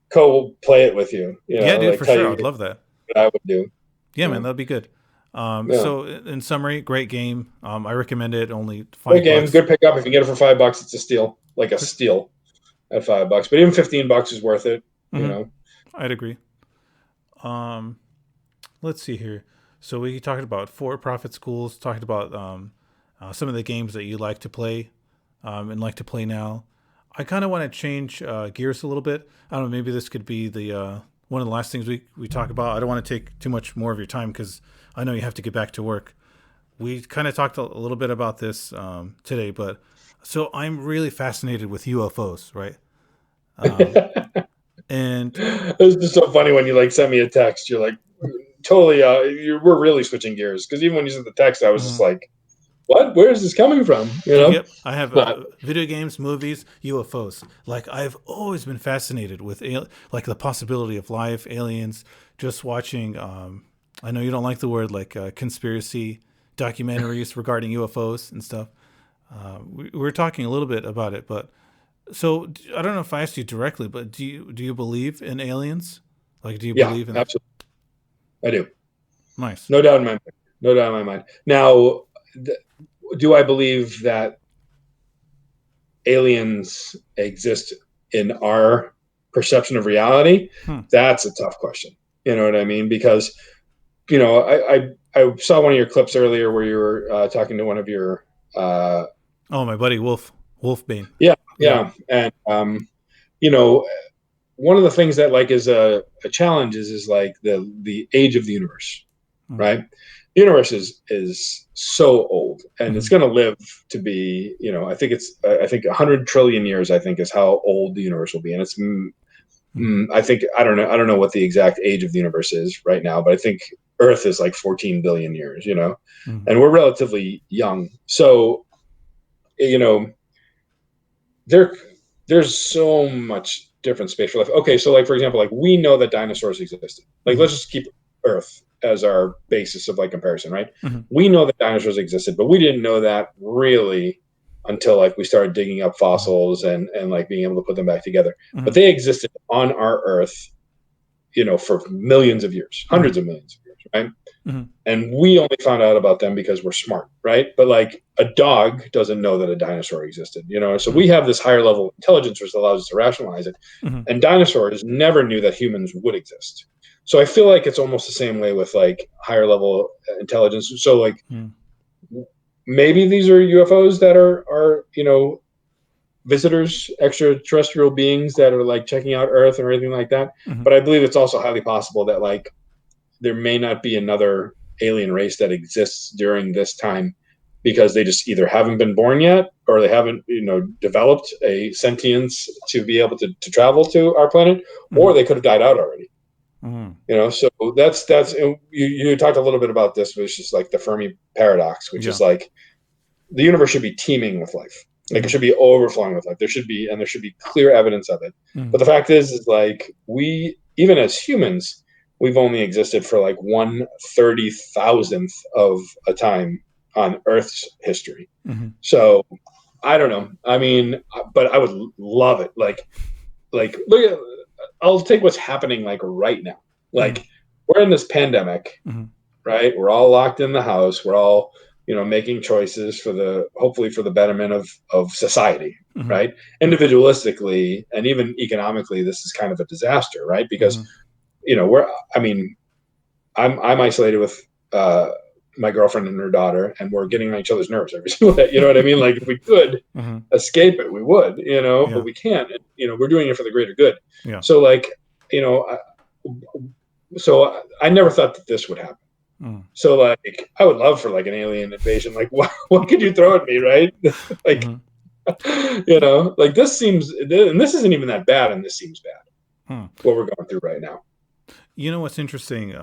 co-play it with you. You know, yeah, dude, like for sure. I'd love that. What I would do. Yeah, man, that'd be good. So in summary, great game. I recommend it. Only $5. Great game, good pickup. If you get it for $5, it's a steal, like a steal at $5. But even $15 is worth it. You know, I'd agree. Let's see here. So we talked about for-profit schools. Talked about some of the games that you like to play and like to play now. I kind of want to change gears a little bit. I don't know. Maybe this could be the one of the last things we talk about. I don't want to take too much more of your time because I know you have to get back to work. We kind of talked a little bit about this today, but so I'm really fascinated with UFOs, right? And it was just so funny when you like sent me a text. You're like, totally. We're really switching gears because even when you sent the text, I was just like, what? Where is this coming from? You know? Yep. I have video games, movies, UFOs. Like I've always been fascinated with like the possibility of life, aliens. Just watching. I know you don't like the word like conspiracy documentaries regarding UFOs and stuff. We were talking a little bit about it, but so I don't know if I asked you directly, but do you believe in aliens? Like, do you believe in? Absolutely. I do. Nice. No doubt in my mind. No doubt in my mind. Now, do I believe that aliens exist in our perception of reality? That's a tough question. You know what I mean? Because, you know, I saw one of your clips earlier where you were talking to one of your my buddy Wolfbane. Yeah. And you know, one of the things that like is a challenge is like the age of the universe, right? universe is so old, and it's going to live to be, I think 100 trillion years, I think, is how old the universe will be. And it's, I think, I don't know what the exact age of the universe is right now, but I think Earth is like 14 billion years, and we're relatively young. So, there's so much different space for life. Okay, so like, for example, like we know that dinosaurs existed. Like, let's just keep Earth as our basis of like comparison, right? We know that dinosaurs existed, but we didn't know that really until like we started digging up fossils and like being able to put them back together. But they existed on our Earth, for millions of years, hundreds of millions of years, right? And we only found out about them because we're smart, right? But like a dog doesn't know that a dinosaur existed, so we have this higher level of intelligence which allows us to rationalize it. And dinosaurs never knew that humans would exist. So I feel like it's almost the same way with like higher level intelligence. So like maybe these are UFOs that are visitors, extraterrestrial beings that are like checking out Earth or anything like that. But I believe it's also highly possible that like there may not be another alien race that exists during this time because they just either haven't been born yet or they haven't, developed a sentience to be able to travel to our planet, or they could have died out already. So that's you talked a little bit about this, which is like the Fermi paradox, which is like the universe should be teeming with life. Like it should be overflowing with life. There should be clear evidence of it. But the fact is like we, even as humans, we've only existed for like 1/30,000th of a time on Earth's history. So I don't know. I mean, but I would love it. Like look at, I'll take what's happening like right now. Like we're in this pandemic, right? We're all locked in the house. We're all, making choices hopefully for the betterment of society, right? Individualistically and even economically, this is kind of a disaster, right? Because, I'm isolated with my girlfriend and her daughter, and we're getting on each other's nerves every single day. You know what I mean? Like if we could escape it, we would, but we can't. And, we're doing it for the greater good. So like, so I never thought that this would happen. So like, I would love for like an alien invasion. Like what could you throw at me? Right. Like, like this seems, and this isn't even that bad. And this seems bad. What we're going through right now. You know what's interesting?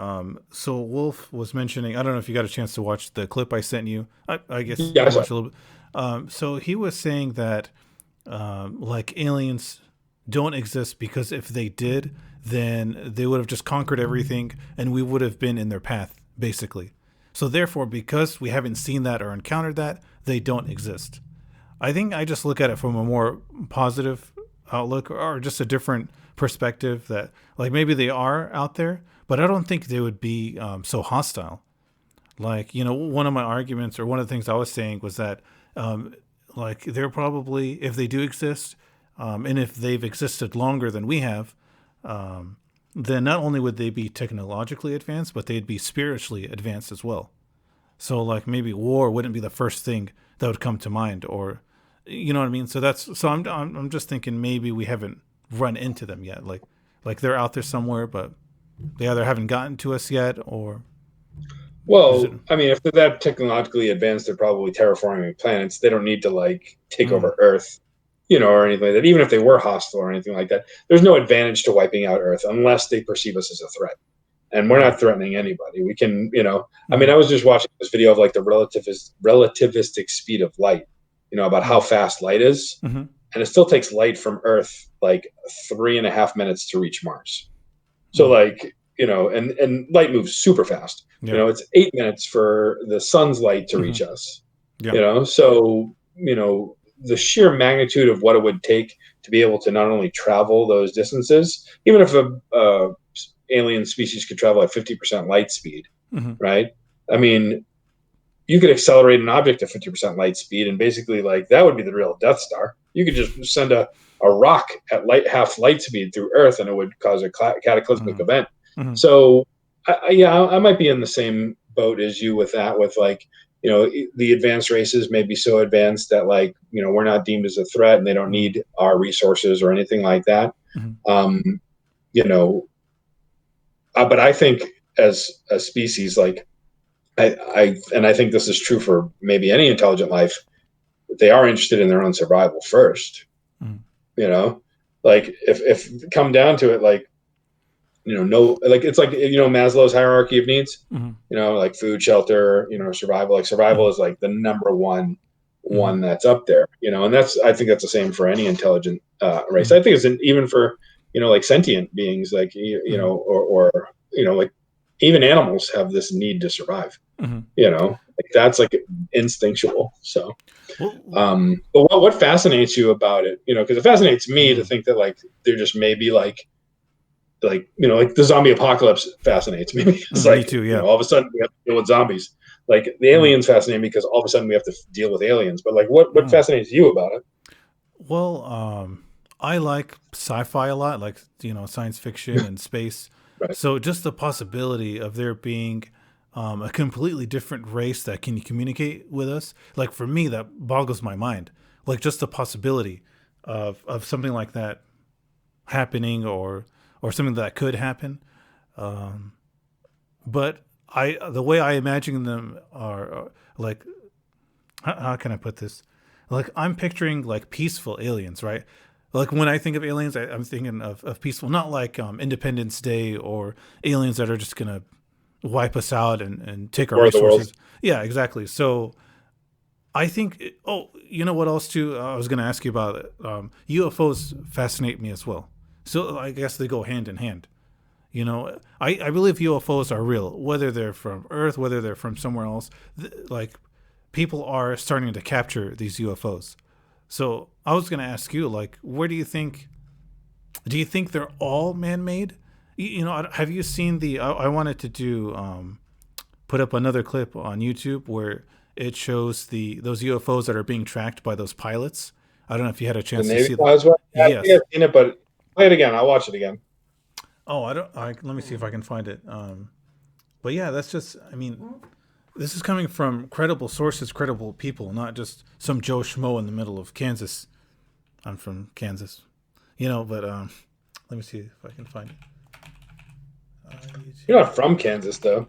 So Wolf was mentioning, I don't know if you got a chance to watch the clip I sent you. I guess you watched a little bit. So he was saying that like aliens don't exist because if they did, then they would have just conquered everything and we would have been in their path, basically. So therefore, because we haven't seen that or encountered that, they don't exist. I think I just look at it from a more positive outlook or just a different perspective that like maybe they are out there, but I don't think they would be so hostile. Like, one of my arguments or one of the things I was saying was that like they're probably, if they do exist and if they've existed longer than we have, then not only would they be technologically advanced, but they'd be spiritually advanced as well. So like maybe war wouldn't be the first thing that would come to mind, or you know what I mean? So I'm just thinking maybe we haven't run into them yet. Like they're out there somewhere, but they either haven't gotten to us yet or. Well, I mean, if they're that technologically advanced, they're probably terraforming planets. They don't need to like take over Earth, or anything like that. Even if they were hostile or anything like that, there's no advantage to wiping out Earth unless they perceive us as a threat. And we're not threatening anybody. We can, I mean, I was just watching this video of like the relativistic speed of light, about how fast light is. And it still takes light from Earth like 3.5 minutes to reach Mars. So like, and light moves super fast. It's 8 minutes for the sun's light to reach us. So, the sheer magnitude of what it would take to be able to not only travel those distances, even if a alien species could travel at 50% light speed, right? I mean, you could accelerate an object at 50% light speed, and basically, like, that would be the real Death Star. You could just send a rock at half light speed through Earth, and it would cause a cataclysmic event. So, I might be in the same boat as you with that, with like, the advanced races may be so advanced that like, we're not deemed as a threat and they don't need our resources or anything like that. But I think as a species, like I think this is true for maybe any intelligent life. They are interested in their own survival first. Mm. You know, like if come down to it, like, you know, no, like it's like, you know, Maslow's hierarchy of needs. Mm-hmm. You know, like food, shelter, you know, survival. Like survival Mm-hmm. is like the number one that's up there. You know, and I think that's the same for any intelligent race. I think it's even for, you know, like sentient beings, like you know, or you know, like even animals have this need to survive. You know, like that's like instinctual. So, but what fascinates you about it? You know, because it fascinates me to think that like there just may be like you know, like the zombie apocalypse fascinates me. It's like, me too, yeah. you know, all of a sudden we have to deal with zombies. Like the aliens fascinate me because all of a sudden we have to deal with aliens. But like, what fascinates you about it? Well, I like sci-fi a lot, like, you know, science fiction and space. Right. So just the possibility of there being a completely different race that can communicate with us, like for me, that boggles my mind. Like just the possibility of something like that happening, or something that could happen. But the way I imagine them are like, how can I put this? Like I'm picturing like peaceful aliens, right? Like when I think of aliens, I'm thinking of peaceful, not like Independence Day or aliens that are just gonna wipe us out and take our resources. Yeah, exactly. So I think. You know what else too? I was gonna ask you about it. UFOs fascinate me as well. So I guess they go hand in hand. You know, I believe UFOs are real, whether they're from Earth, whether they're from somewhere else. Like people are starting to capture these UFOs. So I was going to ask you, like, where do you think they're all man-made? You know, have you seen I wanted to put up another clip on YouTube where it shows those UFOs that are being tracked by those pilots. I don't know if you had a chance to see that. Yes. I think I've seen it, but play it again. I'll watch it again. Oh, let me see if I can find it. But yeah, that's just, I mean, this is coming from credible sources, credible people, not just some Joe Schmo in the middle of Kansas. I'm from Kansas, you know, but let me see if I can find it. You're not from Kansas, though.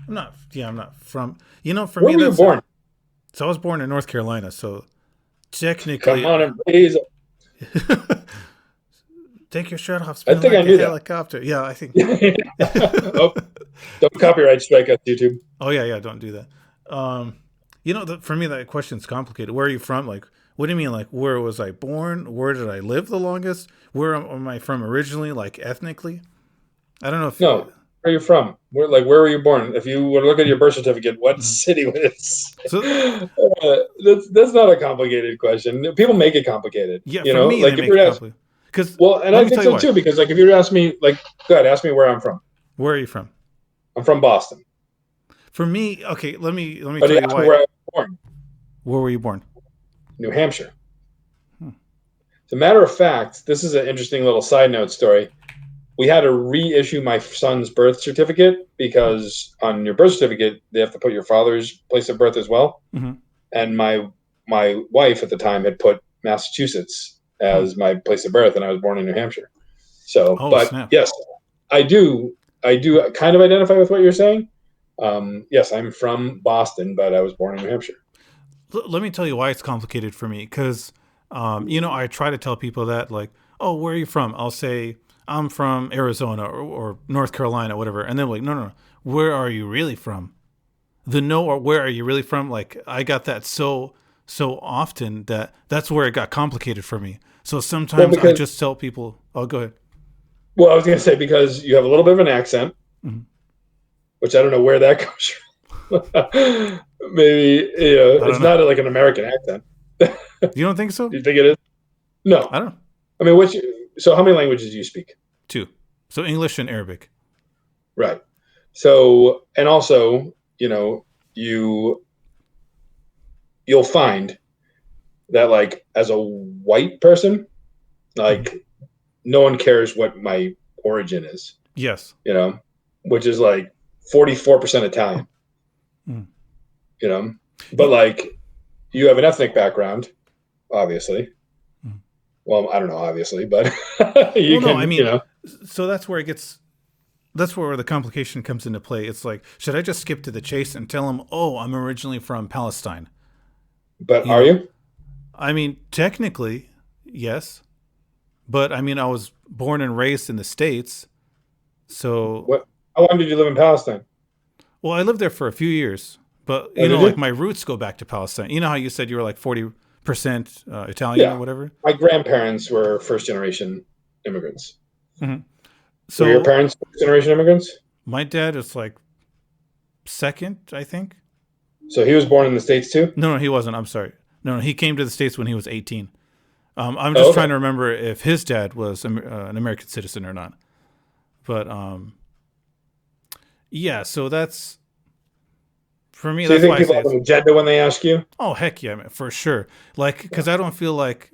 I'm not from, you know, for Where me, were you born? So I was born in North Carolina, so technically. Come on and please. Take your shirt off. I think I knew that. Helicopter. Yeah, I think. Oh, don't copyright strike us, YouTube. Oh yeah, don't do that. You know, for me, that question's complicated. Where are you from? Like, what do you mean? Like, where was I born? Where did I live the longest? Where am I from originally? Like, ethnically? I don't know if. No, where are you from? Where were you born? If you were to look at your birth certificate, what city would it say? So, that's not a complicated question. People make it complicated. Yeah, you for know, me, like they if make you're it complicated. I think so too. Because like if you were to ask me, like, go ahead, ask me where I'm from. Where are you from? I'm from Boston. For me, okay, let me tell you why. Where I was born. Where were you born? New Hampshire. As a matter of fact, this is an interesting little side note story. We had to reissue my son's birth certificate because on your birth certificate they have to put your father's place of birth as well. Mm-hmm. And my wife at the time had put Massachusetts as my place of birth, and I was born in New Hampshire. So, snap. Yes, I do kind of identify with what you're saying. Yes, I'm from Boston, but I was born in New Hampshire. Let me tell you why it's complicated for me, because you know, I try to tell people that, like, oh, where are you from? I'll say I'm from Arizona or North Carolina, whatever, and then like, no, where are you really from? Or where are you really from? Like, I got that so often that's where it got complicated for me. So sometimes I just tell people, oh, go ahead. Well, I was going to say, because you have a little bit of an accent, which I don't know where that comes from. Maybe, you know, it's not like an American accent. You don't think so? You think it is? No. I don't know. I mean, so how many languages do you speak? 2. So English and Arabic. Right. So, and also, you know, you'll find that, like, as a white person, like, no one cares what my origin is. Yes. You know, which is like 44% Italian. You know, but like, you have an ethnic background, obviously. Well, I don't know, obviously, but you know. So that's where it gets that's where the complication comes into play. It's like, should I just skip to the chase and tell them, oh, I'm originally from Palestine? But are you? I mean, technically, yes. But I mean, I was born and raised in the States. So how long did you live in Palestine? Well, I lived there for a few years, but you know, like my roots go back to Palestine. You know how you said you were like 40% Italian or whatever? My grandparents were first generation immigrants. Mm-hmm. So were your parents first generation immigrants? My dad is like second, I think. So he was born in the States too? No, he wasn't. I'm sorry. No, he came to the States when he was 18. I'm just trying to remember if his dad was an American citizen or not. But yeah, so that's for me. So that's you think why people have an agenda when they ask you? Oh heck yeah, man, for sure. Like, because I don't feel like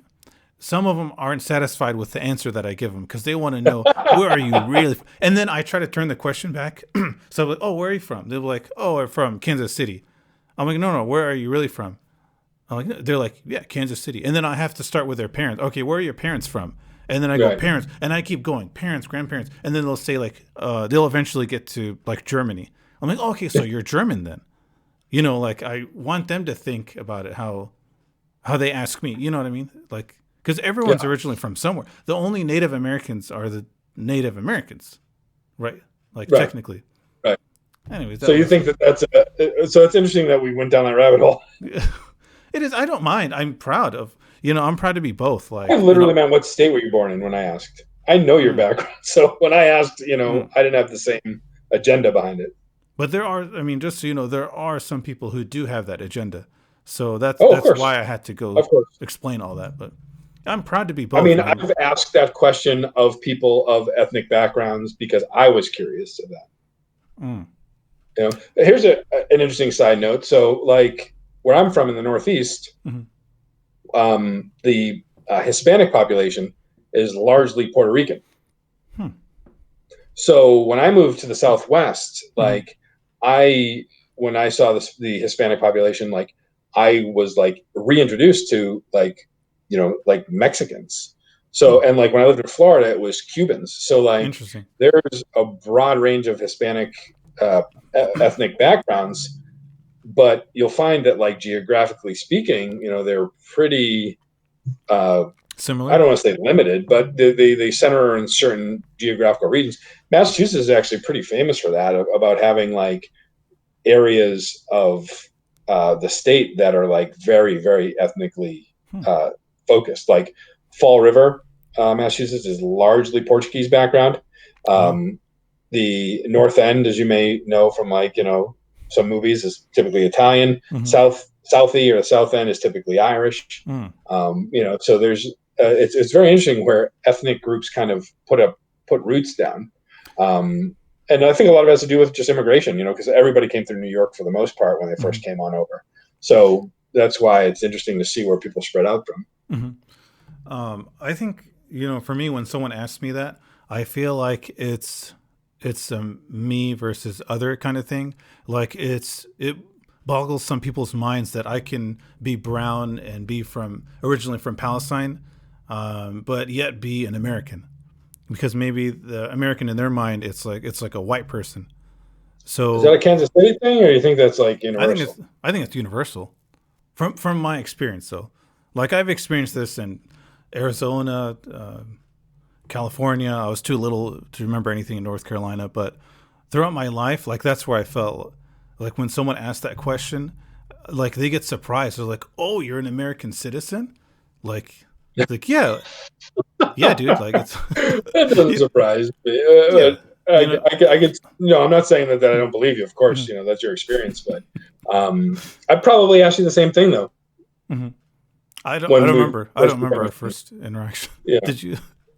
some of them aren't satisfied with the answer that I give them because they want to know where are you really from? And then I try to turn the question back. So I'm like, oh, where are you from? They're like, oh, I'm from Kansas City. I'm like, no, where are you really from? They're like, yeah, Kansas City. And then I have to start with their parents. Okay, where are your parents from? And then I go, parents. And I keep going, parents, grandparents. And then they'll say, like, they'll eventually get to, like, Germany. I'm like, okay, so you're German then. You know, like, I want them to think about it, how they ask me. You know what I mean? Like, because everyone's originally from somewhere. The only Native Americans are the Native Americans, right? Like, technically. Right. Anyways. So you think that's so it's interesting that we went down that rabbit hole. It is. I don't mind. I'm proud of, I'm proud to be both. Like, I literally meant what state were you born in when I asked? I know your background. So when I asked, I didn't have the same agenda behind it. But there are, just so you know, there are some people who do have that agenda. So that's why I had to go explain all that. But I'm proud to be both. I mean, I've asked that question of people of ethnic backgrounds because I was curious of that. Here's an interesting side note. So like, where I'm from in the Northeast, the Hispanic population is largely Puerto Rican. So when I moved to the Southwest, like when I saw the Hispanic population, like I was like reintroduced to like Mexicans. So, and like when I lived in Florida, it was Cubans. So like there's a broad range of Hispanic ethnic backgrounds. But you'll find that, like, geographically speaking, they're pretty similar. I don't want to say limited, but they center in certain geographical regions. Massachusetts is actually pretty famous for that, about having like areas of the state that are like very, very ethnically focused. Like Fall River, Massachusetts is largely Portuguese background. The North End, as you may know from like, some movies, is typically Italian. Southie or the South End is typically Irish. So there's it's very interesting where ethnic groups kind of put roots down. And I think a lot of it has to do with just immigration, because everybody came through New York for the most part when they first came on over. So that's why it's interesting to see where people spread out from. I think, for me, when someone asks me that, I feel like it's me versus other kind of thing. Like it boggles some people's minds that I can be brown and be originally from Palestine, but yet be an American, because maybe the American in their mind, it's like a white person. So is that a Kansas City thing, or do you think that's like universal? I think it's universal from my experience. So like I've experienced this in Arizona, California. I was too little to remember anything in North Carolina, but throughout my life, like that's where I felt like when someone asked that question, like they get surprised. They're like, "Oh, you're an American citizen?" Like yeah, dude. Like it's that doesn't surprise me. I get. I'm not saying that I don't believe you. Of course, that's your experience, but I'd probably ask you the same thing though. I don't remember our first interaction. Yeah.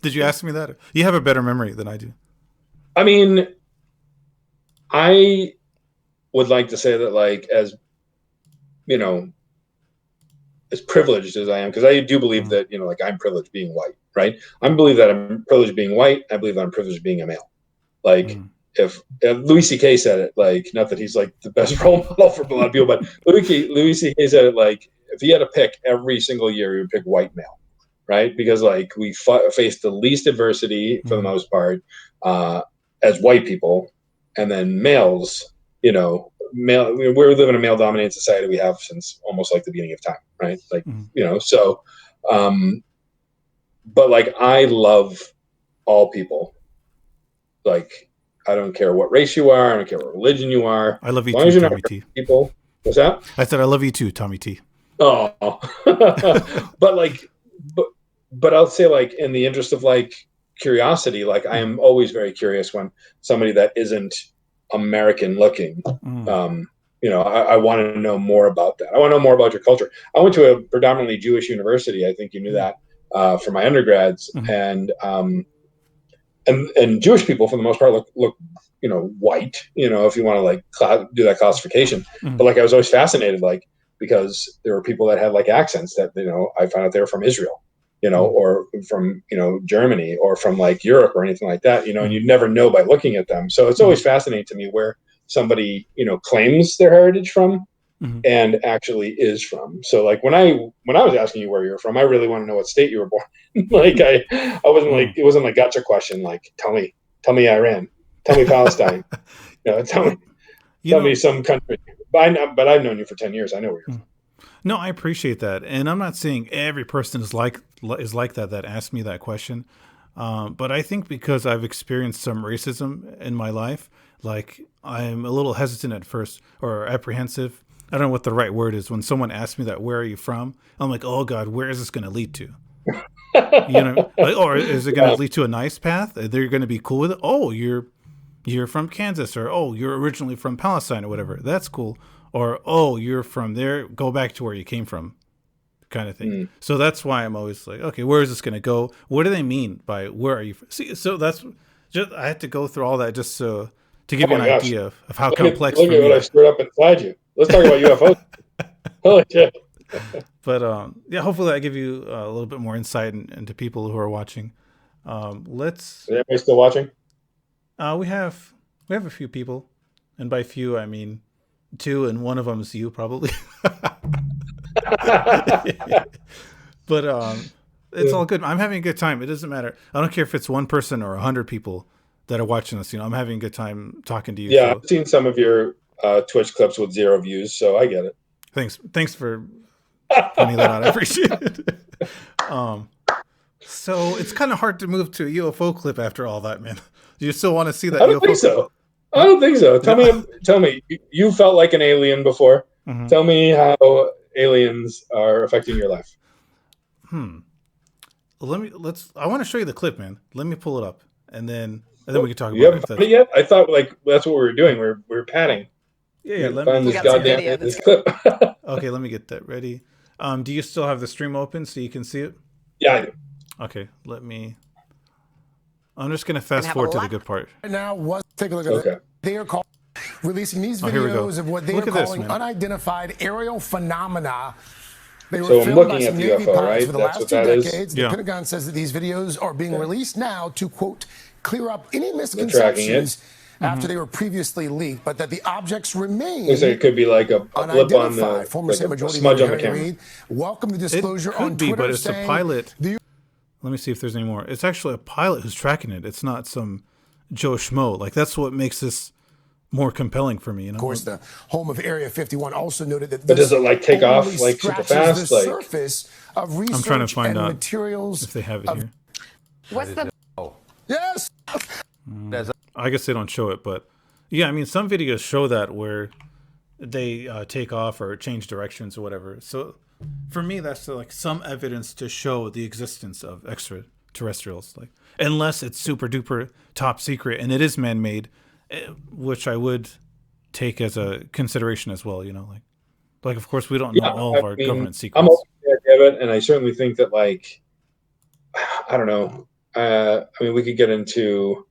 Did you ask me that? You have a better memory than I do. I mean, I would like to say that, like, as privileged as I am, because I do believe that, like I'm privileged being white, right? I believe that I'm privileged being white. I believe that I'm privileged being a male. Like, if Louis C.K. said it, like, not that he's like the best role model for a lot of people, but Louis C.K. said it, like, if he had to pick every single year, he would pick white male. Right, because like we faced the least adversity for the most part, as white people, and then males, we're living in a male dominated society. We have since almost like the beginning of time, right? Like, so, but like, I love all people. Like, I don't care what race you are. I don't care what religion you are. I love you too, Tommy T. People. What's that? I said, I love you too, Tommy T. Oh, but I'll say, like, in the interest of like curiosity, like I am always very curious when somebody that isn't American looking, I want to know more about that. I want to know more about your culture. I went to a predominantly Jewish university. I think you knew that, for my undergrads, and Jewish people for the most part look white, if you want to like do that classification. But like, I was always fascinated, like, because there were people that had like accents that, I found out they were from Israel, or from, Germany, or from like Europe or anything like that, and you'd never know by looking at them. So it's always fascinating to me where somebody, claims their heritage from and actually is from. So like, when I was asking you where you're from, I really want to know what state you were born. Like, I wasn't like, it wasn't like gotcha question. Like, tell me Iran, tell me Palestine, tell me some country. But I've known you for 10 years. I know where you're from. No, I appreciate that. And I'm not saying every person is like that asked me that question. But I think because I've experienced some racism in my life, like, I'm a little hesitant at first, or apprehensive. I don't know what the right word is. When someone asks me that, where are you from? I'm like, oh God, where is this going to lead to? Or is it going to lead to a nice path? They're going to be cool with it. Oh, you're from Kansas, or, oh, you're originally from Palestine, or whatever. That's cool. Or, oh, you're from there. Go back to where you came from, kind of thing. So that's why I'm always like, okay, where is this going to go? What do they mean by where are you from? See, so that's just, I had to go through all that just to give you an idea of how complex. Look at what I stirred up inside you. Let's talk about UFOs. Holy shit. But yeah, hopefully I give you a little bit more insight into people who are watching. Is everybody still watching? We have a few people, and by few I mean 2, and one of them is you probably. But it's all good. I'm having a good time. It doesn't matter. I don't care if it's one person or 100 people that are watching this. I'm having a good time talking to you. Yeah, so. I've seen some of your Twitch clips with 0 views, so I get it. Thanks for pointing that out. I appreciate it. So it's kind of hard to move to a UFO clip after all that, man. Do you still want to see that? I don't think so. I don't think so. Tell me, you felt like an alien before. Tell me how aliens are affecting your life. I want to show you the clip, man. Let me pull it up, and then we can talk about it. You haven't found it yet? I thought like that's what we were doing. We're padding. Yeah. Let me find this goddamn clip. Okay, let me get that ready. Do you still have the stream open so you can see it? Yeah, I do. Okay, I'm just going to fast forward to the good part. Right now, take a look at it. They are releasing these videos of what they are calling unidentified aerial phenomena. They were filmed by some Navy pilots for the last 2 decades. The Pentagon says that these videos are being released now to, quote, clear up any misconceptions after they were previously leaked, but that the objects remain. Looks like it could be like a blip on the former like Majority smudge on the Leader camera. Reid welcomed the disclosure it could on be, Twitter, but it's a pilot. The Let me see if there's any more. It's actually a pilot who's tracking it. It's not some Joe Schmo. Like, that's what makes this more compelling for me. Of course, the home of Area 51 also noted that. But does it like take off like super fast? The surface of research I'm trying to find out materials if they have it here. What's the? Yes. I guess they don't show it, but yeah, I mean, some videos show that where they take off or change directions or whatever. So for me, that's like some evidence to show the existence of extraterrestrials, like, unless it's super duper top secret and it is man-made, which I would take as a consideration as well. Like of course we don't know all of our government secrets. I'm open to the idea of it, and I certainly think that, like, I don't know. I mean, we could get into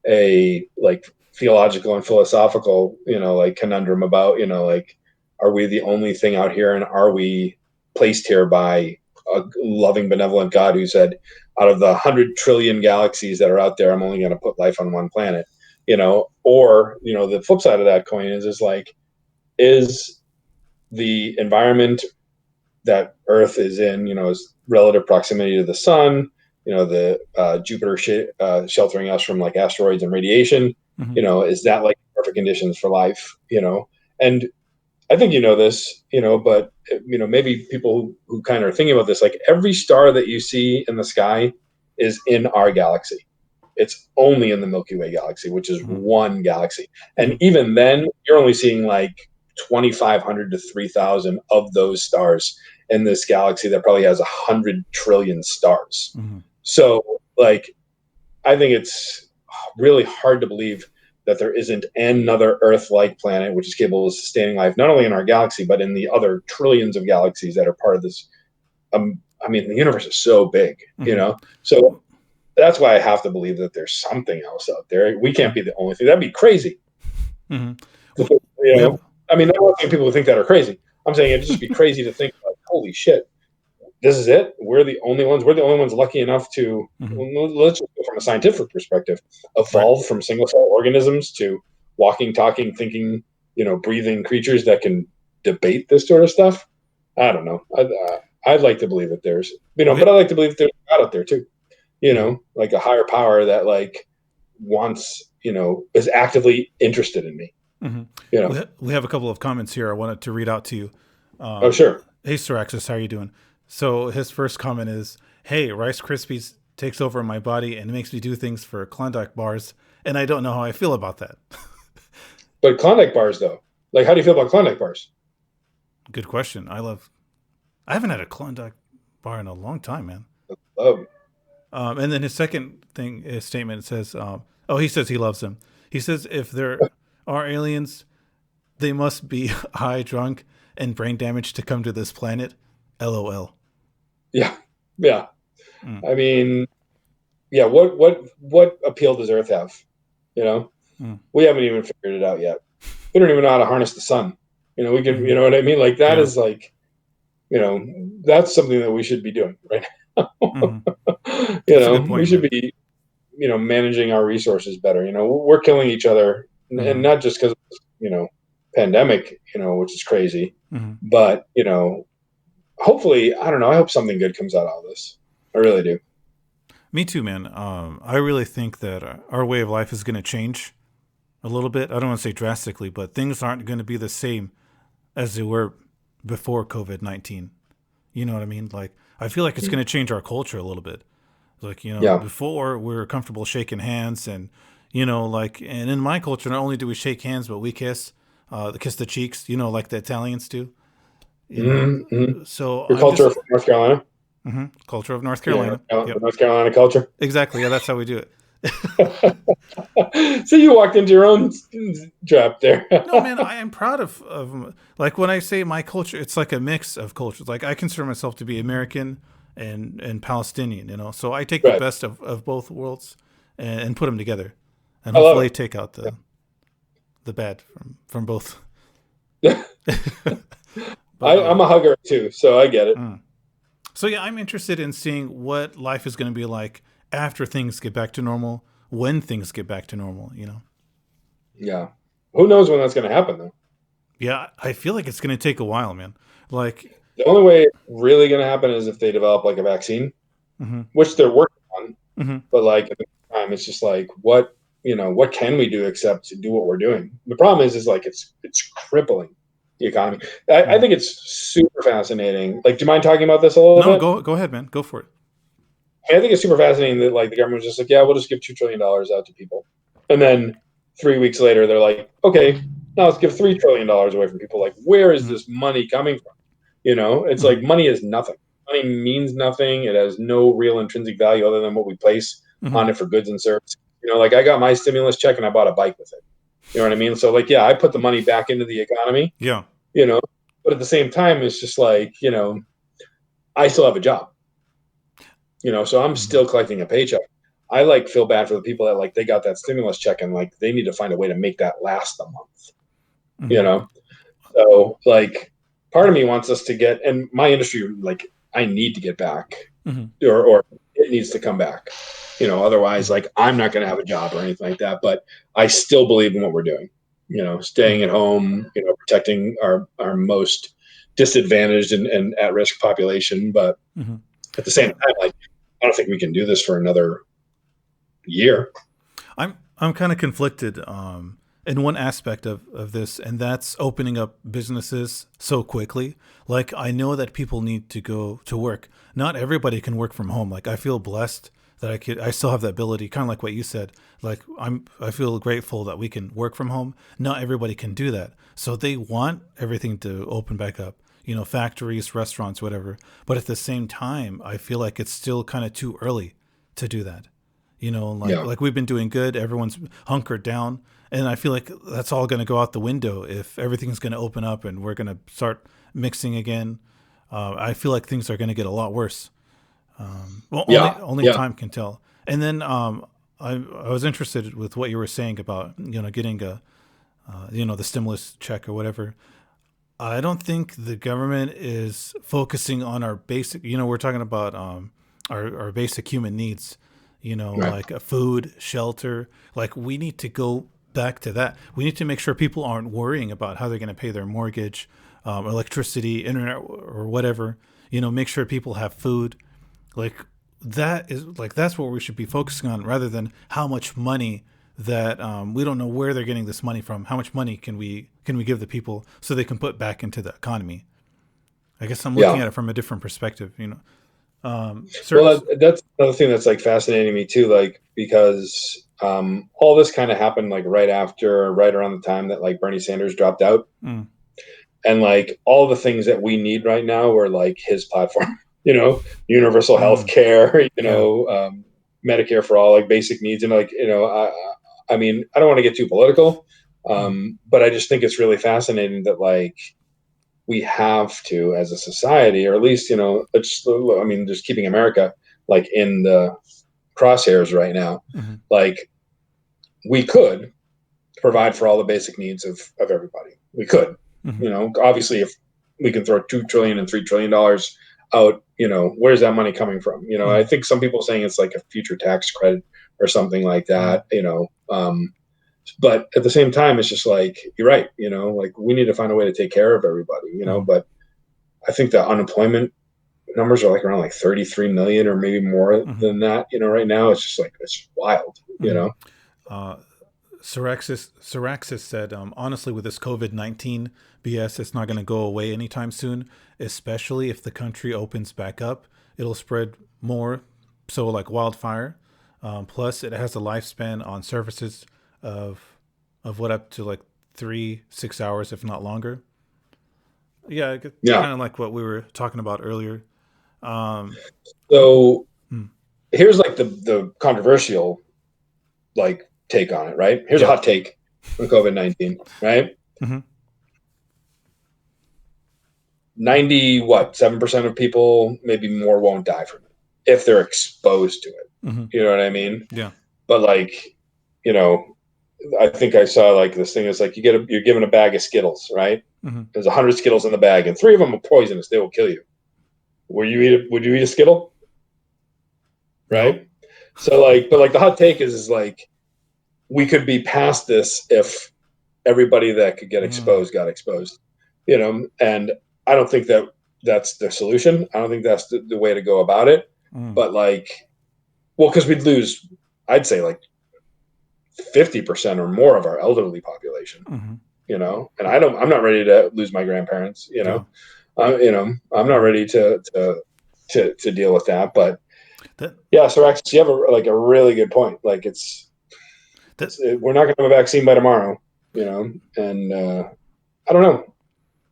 a like theological and philosophical, like conundrum about, like, are we the only thing out here, and are we placed here by a loving, benevolent God who said, out of the 100 trillion galaxies that are out there, I'm only going to put life on one planet, or, the flip side of that coin is like, is the environment that Earth is in, is relative proximity to the sun, the Jupiter sheltering us from like asteroids and radiation. Is that like perfect conditions for life? And I think this, but maybe people who kind of are thinking about this, like every star that you see in the sky is in our galaxy. It's only in the Milky Way galaxy, which is one galaxy. And even then, you're only seeing like 2,500 to 3,000 of those stars in this galaxy that probably has 100 trillion stars. So, like, I think it's really hard to believe that there isn't another Earth-like planet which is capable of sustaining life, not only in our galaxy, but in the other trillions of galaxies that are part of this. I mean, the universe is so big, So that's why I have to believe that there's something else out there. We can't be the only thing. That'd be crazy. I mean, I'm not saying people who think that are crazy. I'm saying it'd just be crazy to think, like, holy shit, this is it. We're the only ones. We're the only ones lucky enough to, let's just go from a scientific perspective, evolve from single cell organisms to walking, talking, thinking, breathing creatures that can debate this sort of stuff. I don't know. I'd like to believe that there's, but I like to believe that there's God out there too. Like a higher power that like wants, is actively interested in me. We have a couple of comments here I wanted to read out to you. Oh, sure. Hey, Siraxis, how are you doing? So his first comment is, hey, Rice Krispies takes over my body and makes me do things for Klondike bars, and I don't know how I feel about that. But Klondike bars, though, like, how do you feel about Klondike bars? Good question. I haven't had a Klondike bar in a long time, man. And then his second statement says, he says he loves them. He says if there are aliens, they must be high, drunk, and brain damaged to come to this planet. LOL. Yeah. I mean, what appeal does Earth have? We haven't even figured it out yet. We don't even know how to harness the sun. We can, you know what I mean? Like that is like, that's something that we should be doing right now. We should be, managing our resources better. We're killing each other, and not just because of, pandemic, which is crazy, but, hopefully, I don't know. I hope something good comes out of all this. I really do. Me too, man. I really think that our way of life is going to change a little bit. I don't want to say drastically, but things aren't going to be the same as they were before COVID-19. You know what I mean? Like, I feel like it's going to change our culture a little bit. Like, before we were comfortable shaking hands and, and in my culture, not only do we shake hands, but we kiss the cheeks, like the Italians do. So your culture of North Carolina. Culture of North Carolina. North Carolina culture. Exactly. Yeah, that's how we do it. So you walked into your own trap there. No, man, I am proud of like when I say my culture, it's like a mix of cultures. Like I consider myself to be American and Palestinian, so I take the best of both worlds and put them together, and hopefully take out the bad from both. I'm a hugger too, so I get it. So yeah, I'm interested in seeing what life is going to be like after things get back to normal, when things get back to normal, Yeah. Who knows when that's going to happen, though? Yeah, I feel like it's going to take a while, man. Like the only way it's really going to happen is if they develop like a vaccine, which they're working on. But like at the time, it's just like, what can we do except to do what we're doing? The problem is like it's crippling the economy. I think it's super fascinating. Like, do you mind talking about this a little bit? No, go ahead, man. Go for it. I think it's super fascinating that like the government was just like, yeah, we'll just give $2 trillion out to people. And then 3 weeks later, they're like, okay, now let's give $3 trillion away from people. Like, where is this money coming from? It's like money is nothing. Money means nothing. It has no real intrinsic value other than what we place on it for goods and services. Like I got my stimulus check and I bought a bike with it. You know what I mean? So like, yeah, I put the money back into the economy. Yeah. But at the same time, it's just like, I still have a job. So I'm still collecting a paycheck. I like feel bad for the people that like they got that stimulus check and like they need to find a way to make that last a month. So like part of me wants us to get, and my industry, like I need to get back or it needs to come back. Otherwise like I'm not going to have a job or anything like that, but I still believe in what we're doing, staying at home, protecting our most disadvantaged and at-risk population. But at the same time, like don't think we can do this for another year. I'm kind of conflicted in one aspect of this, and that's opening up businesses so quickly. Like, I know that people need to go to work. Not everybody can work from home. Like, I feel blessed that I still have that ability, kind of like what you said. Like, I feel grateful that we can work from home. Not everybody can do that. So they want everything to open back up, factories, restaurants, whatever. But at the same time, I feel like it's still kind of too early to do that. Like we've been doing good. Everyone's hunkered down. And I feel like that's all going to go out the window if everything's going to open up and we're going to start mixing again. I feel like things are going to get a lot worse. Only time can tell. And then I was interested with what you were saying about getting the stimulus check or whatever. I don't think the government is focusing on our basic. We're talking about our basic human needs. Like food, shelter. Like, we need to go back to that. We need to make sure people aren't worrying about how they're going to pay their mortgage, electricity, internet, or whatever. Make sure people have food. That's what we should be focusing on, rather than how much money that we don't know where they're getting this money from. How much money can we give the people so they can put back into the economy? I guess I'm looking at it from a different perspective. Well, that's another thing that's like fascinating me too, like, because all this kind of happened like right around the time that like Bernie Sanders dropped out. And like all the things that we need right now were like his platform, universal health care, Medicare for all, like basic needs. And like, I mean, I don't want to get too political, but I just think it's really fascinating that like we have to, as a society, or at least, just keeping America like in the crosshairs right now, like we could provide for all the basic needs of everybody. We could, obviously if we can throw $2 trillion and $3 trillion out, where's that money coming from? I think some people are saying it's like a future tax credit or something like that, but at the same time, it's just like, you're right, like we need to find a way to take care of everybody, but I think the unemployment numbers are like around like 33 million or maybe more than that, right now. It's just like, it's wild, Saraxis said, honestly, with this COVID-19 BS, it's not going to go away anytime soon, especially if the country opens back up. It'll spread more, so like wildfire. Plus, it has a lifespan on surfaces of what, up to like 3-6 hours, if not longer. Kind of like what we were talking about earlier. So here's like the controversial like take on it, right? Here's a hot take on COVID-19, right? 7% of people, maybe more, won't die from it if they're exposed to it. You know what I mean? Yeah. But like, I think I saw like this thing is like you're given a bag of Skittles, right? There's 100 Skittles in the bag, and 3 of them are poisonous. They will kill you. Would you eat a Skittle? Right? No. So like, but like the hot take is like, we could be past this if everybody that could get exposed got exposed, and I don't think that that's the solution. I don't think that's the way to go about it. But like, well, because we'd lose, I'd say like 50% or more of our elderly population, and I'm not ready to lose my grandparents, I'm not ready to deal with that. But so actually you have a really good point. Like we're not going to have a vaccine by tomorrow, and I don't know.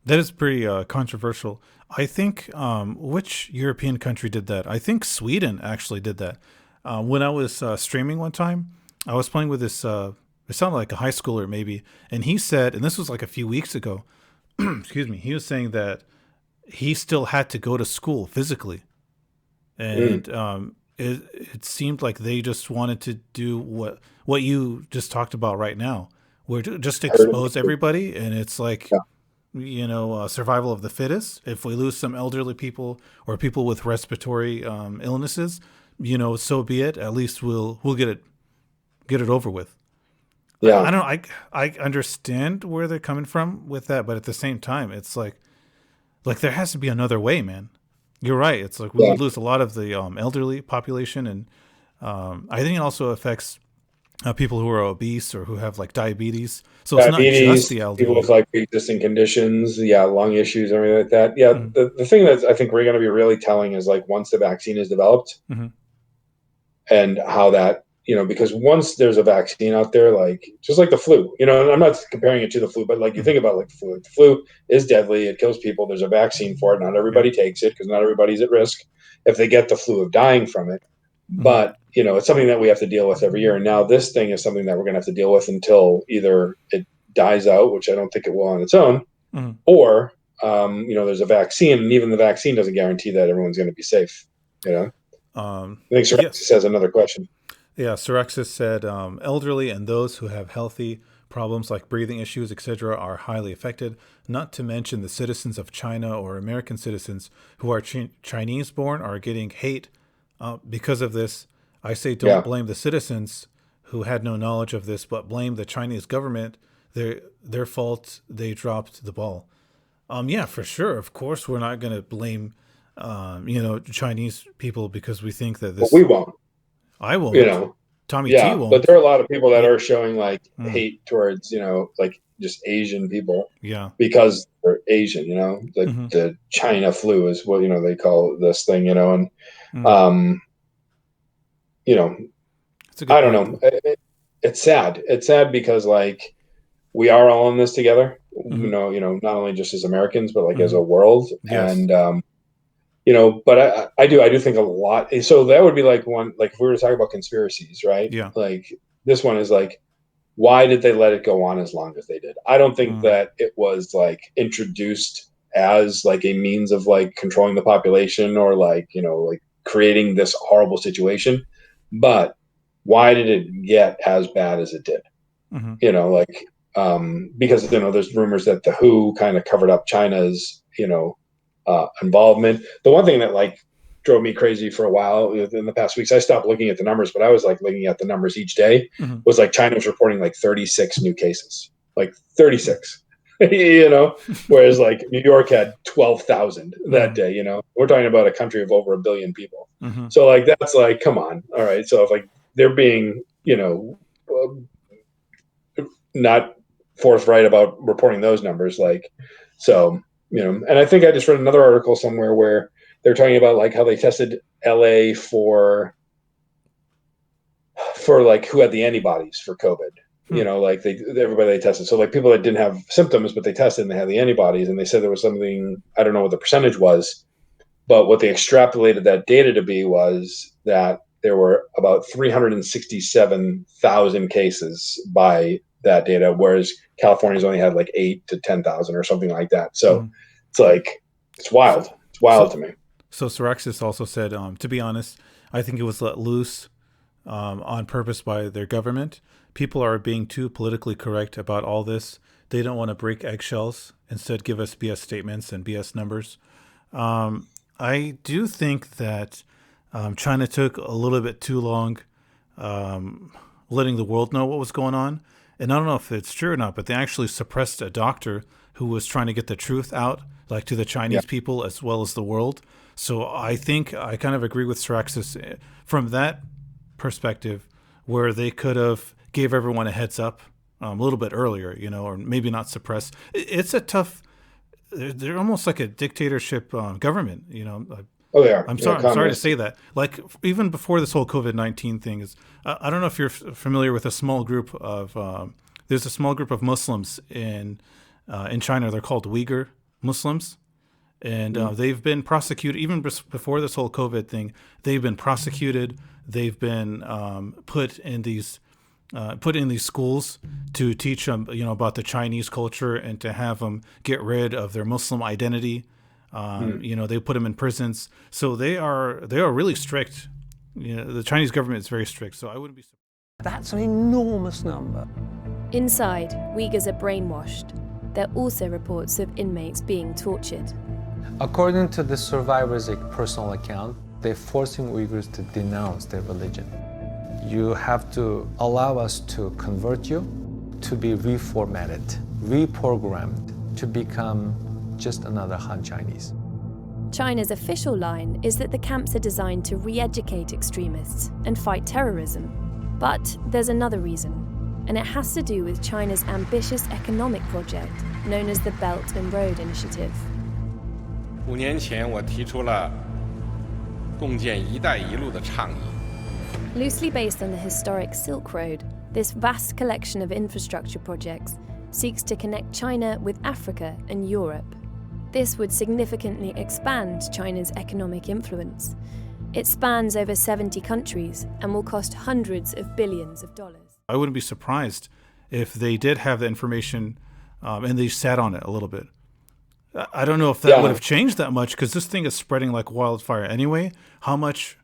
That is pretty controversial. I think which European country did that? I think Sweden actually did that. When I was streaming one time, I was playing with this, it sounded like a high schooler maybe, and he said, and this was like a few weeks ago, excuse me, he was saying that he still had to go to school physically. And it seemed like they just wanted to do what you just talked about right now, where just expose everybody, and it's like, survival of the fittest. If we lose some elderly people or people with respiratory illnesses, so be it. At least we'll get it over with. Yeah. I don't know. I understand where they're coming from with that, but at the same time, it's like there has to be another way, man. You're right. It's like we would lose a lot of the elderly population, and I think it also affects people who are obese or who have like diabetes. So it's not just the elderly. People with like pre-existing conditions, lung issues, and everything like that. Yeah, the thing that I think we're going to be really telling is like once the vaccine is developed, and how that, because once there's a vaccine out there, like just like the flu, and I'm not comparing it to the flu, but like you think about like the flu is deadly. It kills people. There's a vaccine for it. Not everybody takes it because not everybody's at risk if they get the flu of dying from it. But, it's something that we have to deal with every year. And now this thing is something that we're going to have to deal with until either it dies out, which I don't think it will on its own, or, there's a vaccine. And even the vaccine doesn't guarantee that everyone's going to be safe. I think Sirexis has another question. Yeah, Sirexis said, elderly and those who have healthy problems like breathing issues, etc., are highly affected, not to mention the citizens of China or American citizens who are Chinese-born are getting hate because of this. I say don't blame the citizens who had no knowledge of this, but blame the Chinese government. Their fault. They dropped the ball. Yeah, for sure. Of course, we're not going to blame, Chinese people because we think that this. But we won't. I won't. Tommy T won't. But there are a lot of people that are showing like hate towards, like just Asian people. Yeah. Because they're Asian, like the China flu is what, they call this thing, and, I don't know. It's sad. It's sad because like we are all in this together, not only just as Americans, but like as a world. Yes. And, but I do think a lot. So that would be like one, like if we were to talk about conspiracies, right? Yeah. Like this one is like, why did they let it go on as long as they did? I don't think that it was like introduced as like a means of like controlling the population or like, like creating this horrible situation. But why did it get as bad as it did? Because, there's rumors that the WHO kind of covered up China's, involvement. The one thing that like drove me crazy for a while in the past weeks, I stopped looking at the numbers, but I was like looking at the numbers each day, was like China was reporting like 36 new cases, like 36, whereas like New York had 12,000 that day, we're talking about a country of over 1 billion people. So like, that's like, come on. All right. So if like they're being, not forthright about reporting those numbers, like, so, and I think I just read another article somewhere where they're talking about like how they tested LA for like who had the antibodies for COVID, like everybody they tested. So like people that didn't have symptoms, but they tested and they had the antibodies, and they said there was something, I don't know what the percentage was, but what they extrapolated that data to be was that there were about 367,000 cases by that data, whereas California's only had like 8 to 10,000 or something like that. So it's like, it's wild. It's wild to me. So Sirexis also said, to be honest, I think it was let loose on purpose by their government. People are being too politically correct about all this. They don't want to break eggshells. Instead, give us BS statements and BS numbers. I do think that China took a little bit too long letting the world know what was going on. And I don't know if it's true or not, but they actually suppressed a doctor who was trying to get the truth out, like to the Chinese people as well as the world. So I think I kind of agree with Sirexis from that perspective, where they could have gave everyone a heads up a little bit earlier, or maybe not suppress. It's a tough. They're almost like a dictatorship government, Oh, they are. I'm sorry to say that. Like even before this whole COVID-19 thing is, I don't know if you're familiar with a small group of. There's a small group of Muslims in China. They're called Uyghur Muslims, and they've been prosecuted even before this whole COVID thing. They've been prosecuted. They've been put in these schools to teach them, about the Chinese culture and to have them get rid of their Muslim identity. They put them in prisons. So they are really strict. The Chinese government is very strict. So I wouldn't be surprised. That's an enormous number. Inside, Uyghurs are brainwashed. There are also reports of inmates being tortured. According to the survivors' personal account, they're forcing Uyghurs to denounce their religion. You have to allow us to convert you to be reformatted, reprogrammed to become just another Han Chinese. China's official line is that the camps are designed to re-educate extremists and fight terrorism. But there's another reason, and it has to do with China's ambitious economic project known as the Belt and Road Initiative. 5年前我提出了共建“一带一路”的倡议。 Loosely based on the historic Silk Road, this vast collection of infrastructure projects seeks to connect China with Africa and Europe. This would significantly expand China's economic influence. It spans over 70 countries and will cost hundreds of billions of dollars. I wouldn't be surprised if they did have the information and they sat on it a little bit. I don't know if that would have changed that much because this thing is spreading like wildfire anyway. How much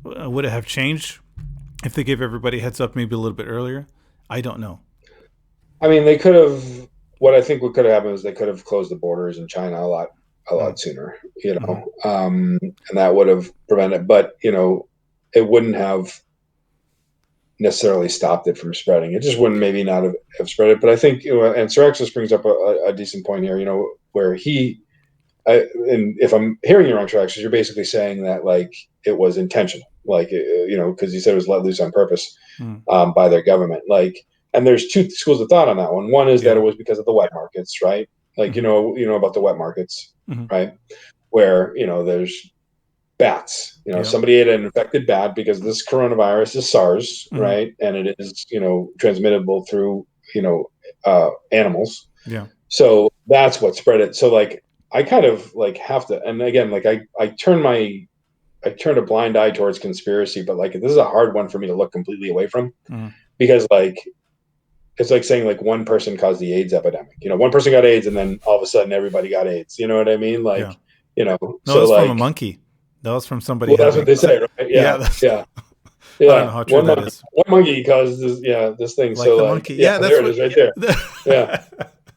would it have changed if they gave everybody a heads up maybe a little bit earlier? I don't know. I mean, they could have. What I think what could have happened is they could have closed the borders in China a lot sooner, you know, and that would have prevented. But you know, it wouldn't have necessarily stopped it from spreading. It just wouldn't maybe not have spread it. But I think, you know, and Siraxis brings up a decent point here. You know, where and if I'm hearing you wrong, Siraxis, you're basically saying that like it was intentional, like you know, because you said it was let loose on purpose by their government, like. And there's two schools of thought on that one. One is that it was because of the wet markets, right? Like, you know about the wet markets, right? Where, you know, there's bats, you know, somebody ate an infected bat because this coronavirus is SARS, right? And it is, you know, transmittable through, you know, animals. Yeah. So that's what spread it. So like, I kind of like have to, and again, like I turned a blind eye towards conspiracy, but like, this is a hard one for me to look completely away from because like, it's like saying like one person caused the AIDS epidemic. You know, one person got AIDS and then all of a sudden everybody got AIDS. You know what I mean? Like, you know, no, so that was like, from a monkey. That was from somebody. Well, that's what they say, right? Yeah. I don't know how true that is. One monkey caused this thing. Like so the like, monkey. Yeah, that's there it is right there. Yeah.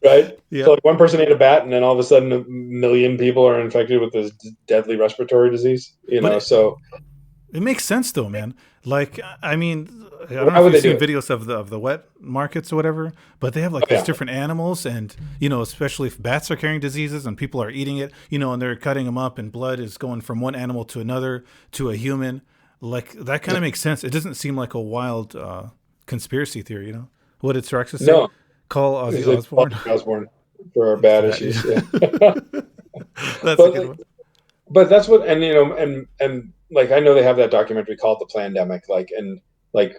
Right. Yeah. So like one person ate a bat and then all of a sudden 1 million people are infected with this deadly respiratory disease, you know, so. It makes sense though, man. Like, I mean, I don't Why know would if they you've do seen videos of the wet markets or whatever, but they have like these different animals and, you know, especially if bats are carrying diseases and people are eating it, you know, and they're cutting them up and blood is going from one animal to another to a human. Like that kind of makes sense. It doesn't seem like a wild conspiracy theory, you know? What did Siraxis say? No. Call Ozzy Osbourne. Osbourne for our bad issues. Yeah. That's a good one. But that's what, and you know, and like I know they have that documentary called The Plandemic, like, and like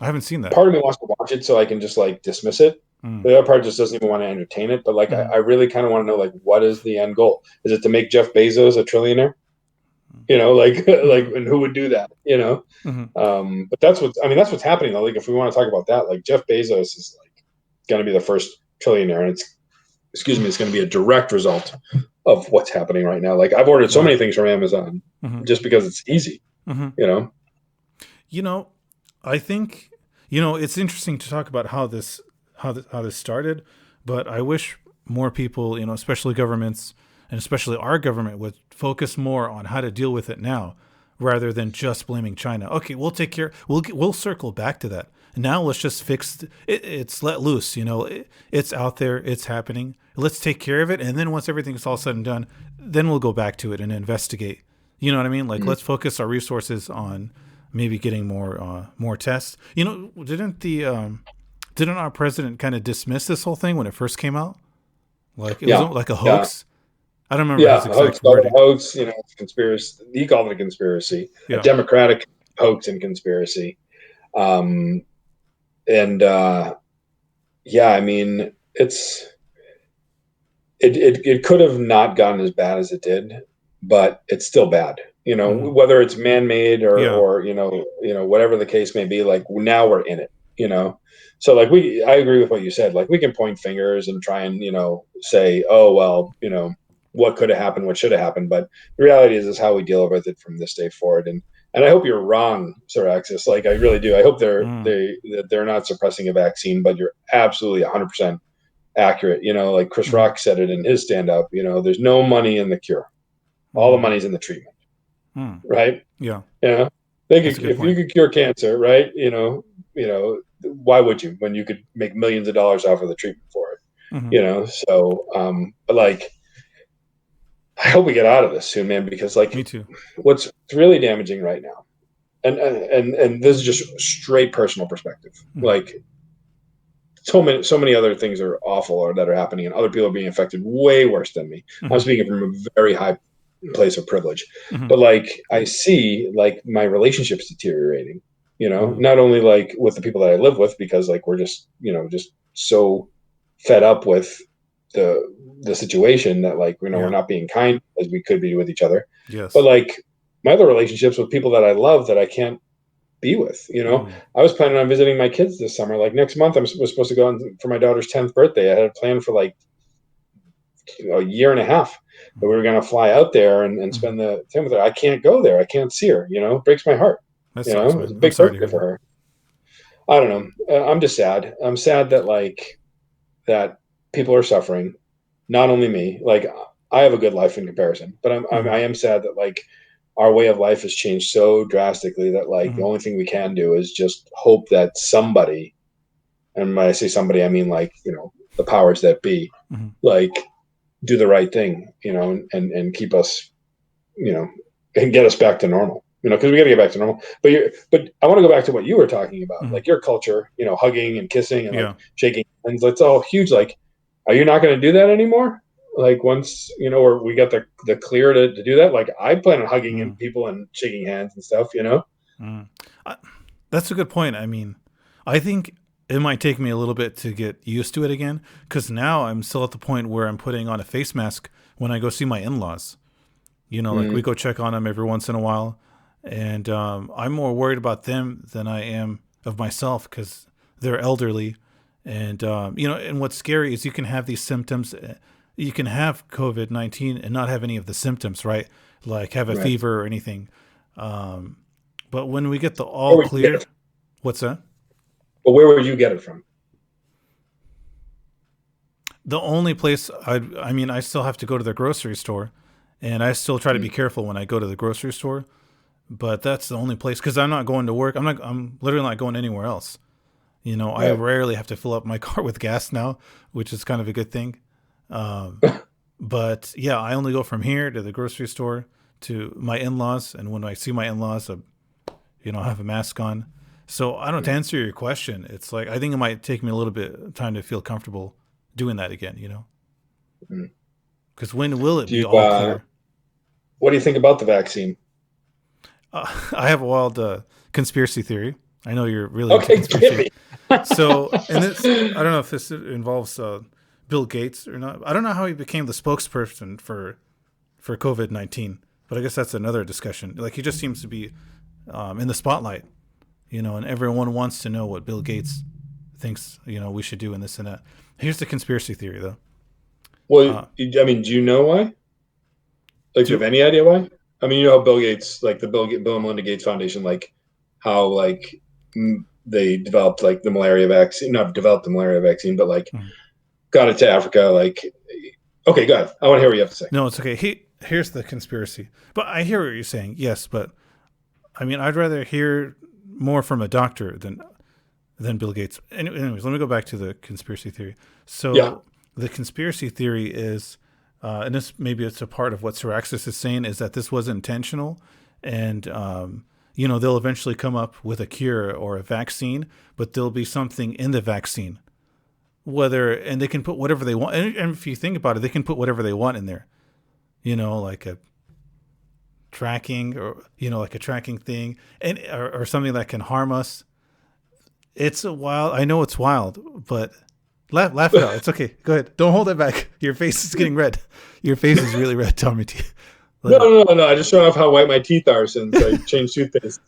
I haven't seen that. Part of me wants to watch it so I can just like dismiss it. The other part just doesn't even want to entertain it. But like I really kind of want to know like what is the end goal? Is it to make Jeff Bezos a trillionaire? You know, like and who would do that? You know, but that's what's happening though. Like if we want to talk about that, like Jeff Bezos is like going to be the first trillionaire, and it's going to be a direct result of what's happening right now. Like I've ordered so many things from Amazon just because it's easy, you know? You know, I think, you know, it's interesting to talk about how this started, but I wish more people, you know, especially governments and especially our government would focus more on how to deal with it now rather than just blaming China. Okay, we'll take care. We'll circle back to that. Now let's just fix it. It's let loose, you know, it's out there, it's happening. Let's take care of it. And then once everything's all said and done, then we'll go back to it and investigate. You know what I mean? Like, let's focus our resources on maybe getting more tests. You know, didn't our president kind of dismiss this whole thing when it first came out? Like, it was like a hoax? I don't remember his exact wording. Hoax, you know, conspiracy. He called it a conspiracy, a democratic hoax and conspiracy. I mean, it could have not gotten as bad as it did, but it's still bad. You know, whether it's man-made or you know whatever the case may be. Like now we're in it. You know, so like I agree with what you said. Like we can point fingers and try and say, oh well, you know, what could have happened, what should have happened. But the reality is how we deal with it from this day forward. And I hope you're wrong, Siraxis. Like I really do. I hope they're not suppressing a vaccine, but you're absolutely 100% accurate. You know, like Chris Rock said it in his stand-up. You know, there's no money in the cure. All the money's in the treatment. Right? Yeah. Yeah. If you could cure cancer, right? You know, why would you when you could make millions of dollars off of the treatment for it? You know, so but like I hope we get out of this soon, man, because like me too. What's really damaging right now, and this is just straight personal perspective. Like so many other things are awful or that are happening, and other people are being affected way worse than me. I'm speaking from a very high place of privilege, but like I see like my relationships deteriorating. You know, not only like with the people that I live with, because like we're just just so fed up with the situation that like we're not being kind as we could be with each other. Yes. But like my other relationships with people that I love that I can't be with, I was planning on visiting my kids this summer. Like next month, was supposed to go on for my daughter's 10th birthday. I had a plan for like a year and a half that we were going to fly out there and spend the time with her. I can't go there. I can't see her. It breaks my heart. That sucks, man. It's a big birthday for her. I don't know. I'm just sad. I'm sad that like that people are suffering. Not only me. Like I have a good life in comparison, but I am sad that like our way of life has changed so drastically that like the only thing we can do is just hope that somebody, and when I say somebody, I mean like the powers that be, like do the right thing, and keep us, and get us back to normal. Because we got to get back to normal. But I want to go back to what you were talking about, like your culture, hugging and kissing and like shaking hands. That's all huge. Like, are you not going to do that anymore? Like once or we got the clear to do that. Like I plan on hugging people and shaking hands and stuff. That's a good point. I mean, I think it might take me a little bit to get used to it again, because now I'm still at the point where I'm putting on a face mask when I go see my in-laws. Like we go check on them every once in a while. And I'm more worried about them than I am of myself, because they're elderly. And, and what's scary is you can have these symptoms. You can have COVID-19 and not have any of the symptoms, right? Like have a fever or anything. But when we get the all clear, what's that? But where would you get it from? The only place I still have to go to the grocery store, and I still try to be careful when I go to the grocery store. But that's the only place, because I'm not going to work. I'm literally not going anywhere else. I rarely have to fill up my car with gas now, which is kind of a good thing. But yeah, I only go from here to the grocery store to my in-laws. And when I see my in-laws, I have a mask on. So I don't, to answer your question, it's like, I think it might take me a little bit of time to feel comfortable doing that again, because when will it be all clear? What do you think about the vaccine? I have a wild conspiracy theory. I know you're really into conspiracy. So, and this, I don't know if this involves Bill Gates or not. I don't know how he became the spokesperson for COVID-19, but I guess that's another discussion. Like he just seems to be in the spotlight, and everyone wants to know what Bill Gates thinks, we should do and this and that. Here's the conspiracy theory, though. Well, I mean, do you know why? Like, do you have any idea why? I mean, how Bill Gates, like the Bill and Melinda Gates Foundation, like how like they developed like the malaria vaccine, not developed the malaria vaccine, but like got it to Africa. Like, okay, go ahead. I want to hear what you have to say. No, it's okay. Here's the conspiracy. But I hear what you're saying. Yes, but I mean, I'd rather hear more from a doctor than Bill Gates. Anyways, let me go back to the conspiracy theory. So the conspiracy theory is, and this maybe it's a part of what Siraxis is saying, is that this was intentional, and they'll eventually come up with a cure or a vaccine, but there'll be something in the vaccine, and they can put whatever they want. And if you think about it, they can put whatever they want in there, like a tracking or like a tracking thing, and or something that can harm us. It's I know it's wild, but laugh it out. It's okay. Go ahead. Don't hold it back. Your face is getting red. Your face is really red, Tommy T. No. I just showed off how white my teeth are since I changed toothpaste.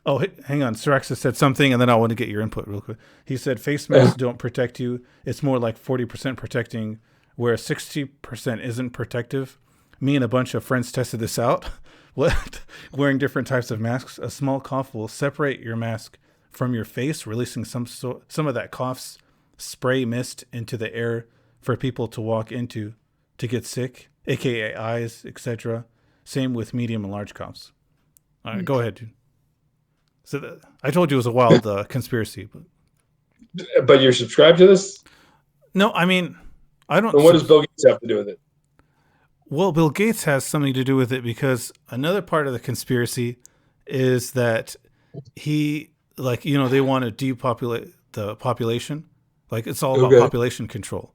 Oh, hang on. Siraxa said something, and then I want to get your input real quick. He said face masks don't protect you. It's more like 40% protecting, where 60% isn't protective. Me and a bunch of friends tested this out. Wearing different types of masks. A small cough will separate your mask from your face, releasing some of that cough's spray mist into the air for people to walk into to get sick, aka eyes, etc. Same with medium and large coughs. All right, go ahead, dude. So I told you it was a wild conspiracy, but you're subscribed to this? No, I mean, I don't. And what does Bill Gates have to do with it? Well, Bill Gates has something to do with it because another part of the conspiracy is that he, like, you know, they want to depopulate the population. Like, it's all about population control.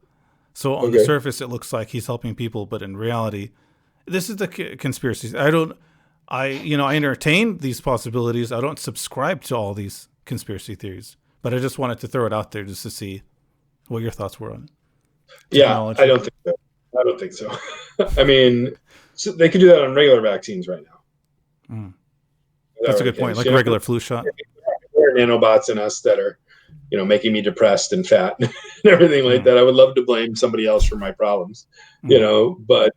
So on the surface, it looks like he's helping people, but in reality, this is the conspiracy. I entertain these possibilities. I don't subscribe to all these conspiracy theories, but I just wanted to throw it out there just to see what your thoughts were on it. Yeah, I don't think so. I don't think so. I mean, so they could do that on regular vaccines right now. Mm. That's a good point. Like a regular flu shot. There are nanobots in us that are, you know, making me depressed and fat and everything like that. I would love to blame somebody else for my problems, you know, but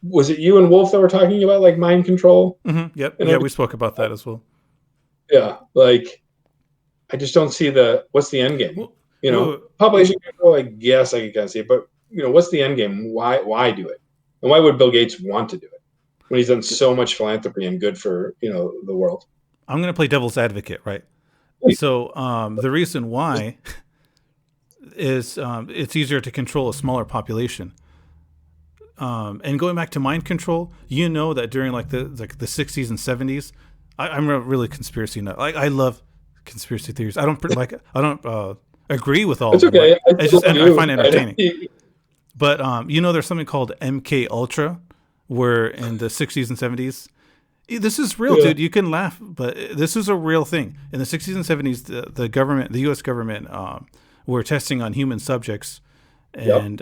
was it you and Wolf that were talking about like mind control? Mm-hmm. Yep. Yeah, we spoke about that as well. Yeah. Like, I just don't see what's the end game? You know, population control, I guess I can kind of see it, but you know, what's the end game? Why do it? And why would Bill Gates want to do it when he's done so much philanthropy and good for, you know, the world? I'm going to play devil's advocate, right? So the reason why is it's easier to control a smaller population. And going back to mind control, you know that during like the 60s and 70s, I'm a really conspiracy nut. I love conspiracy theories. I don't agree with all of them. Okay. Right? I find it entertaining. But you know, there's something called MK Ultra, where in the 60s and 70s, this is real, dude. You can laugh, but this is a real thing. In the 60s and 70s, the government, the U.S. government, were testing on human subjects, and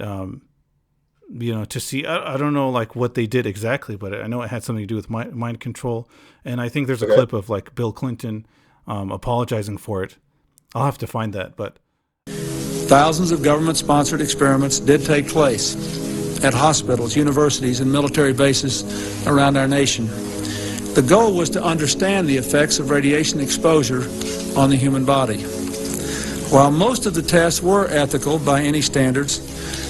you know, to see. I don't know like what they did exactly, but I know it had something to do with mind control. And I think there's a clip of like Bill Clinton apologizing for it. I'll have to find that, but. Thousands of government-sponsored experiments did take place at hospitals, universities, and military bases around our nation. The goal was to understand the effects of radiation exposure on the human body. While most of the tests were ethical by any standards,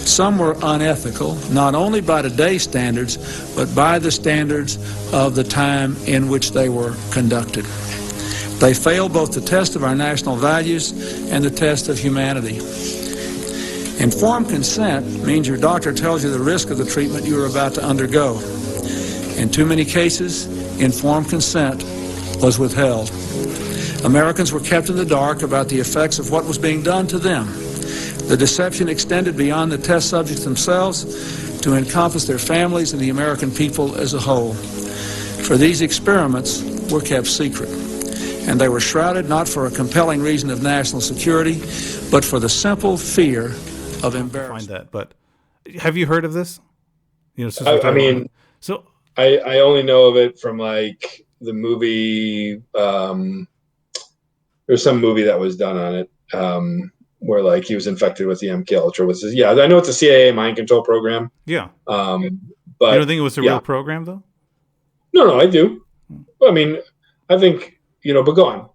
some were unethical, not only by today's standards, but by the standards of the time in which they were conducted. They failed both the test of our national values and the test of humanity. Informed consent means your doctor tells you the risk of the treatment you are about to undergo. In too many cases, informed consent was withheld. Americans were kept in the dark about the effects of what was being done to them. The deception extended beyond the test subjects themselves to encompass their families and the American people as a whole. For these experiments were kept secret, and they were shrouded not for a compelling reason of national security, but for the simple fear of embarrassment. Find that, but have you heard of this? You know, I only know of it from like the movie. There's some movie that was done on it where like he was infected with the MK Ultra. I know it's a CIA mind control program. Yeah. But you don't think it was a real program though? No, I do. I mean, I think, you know, but go on.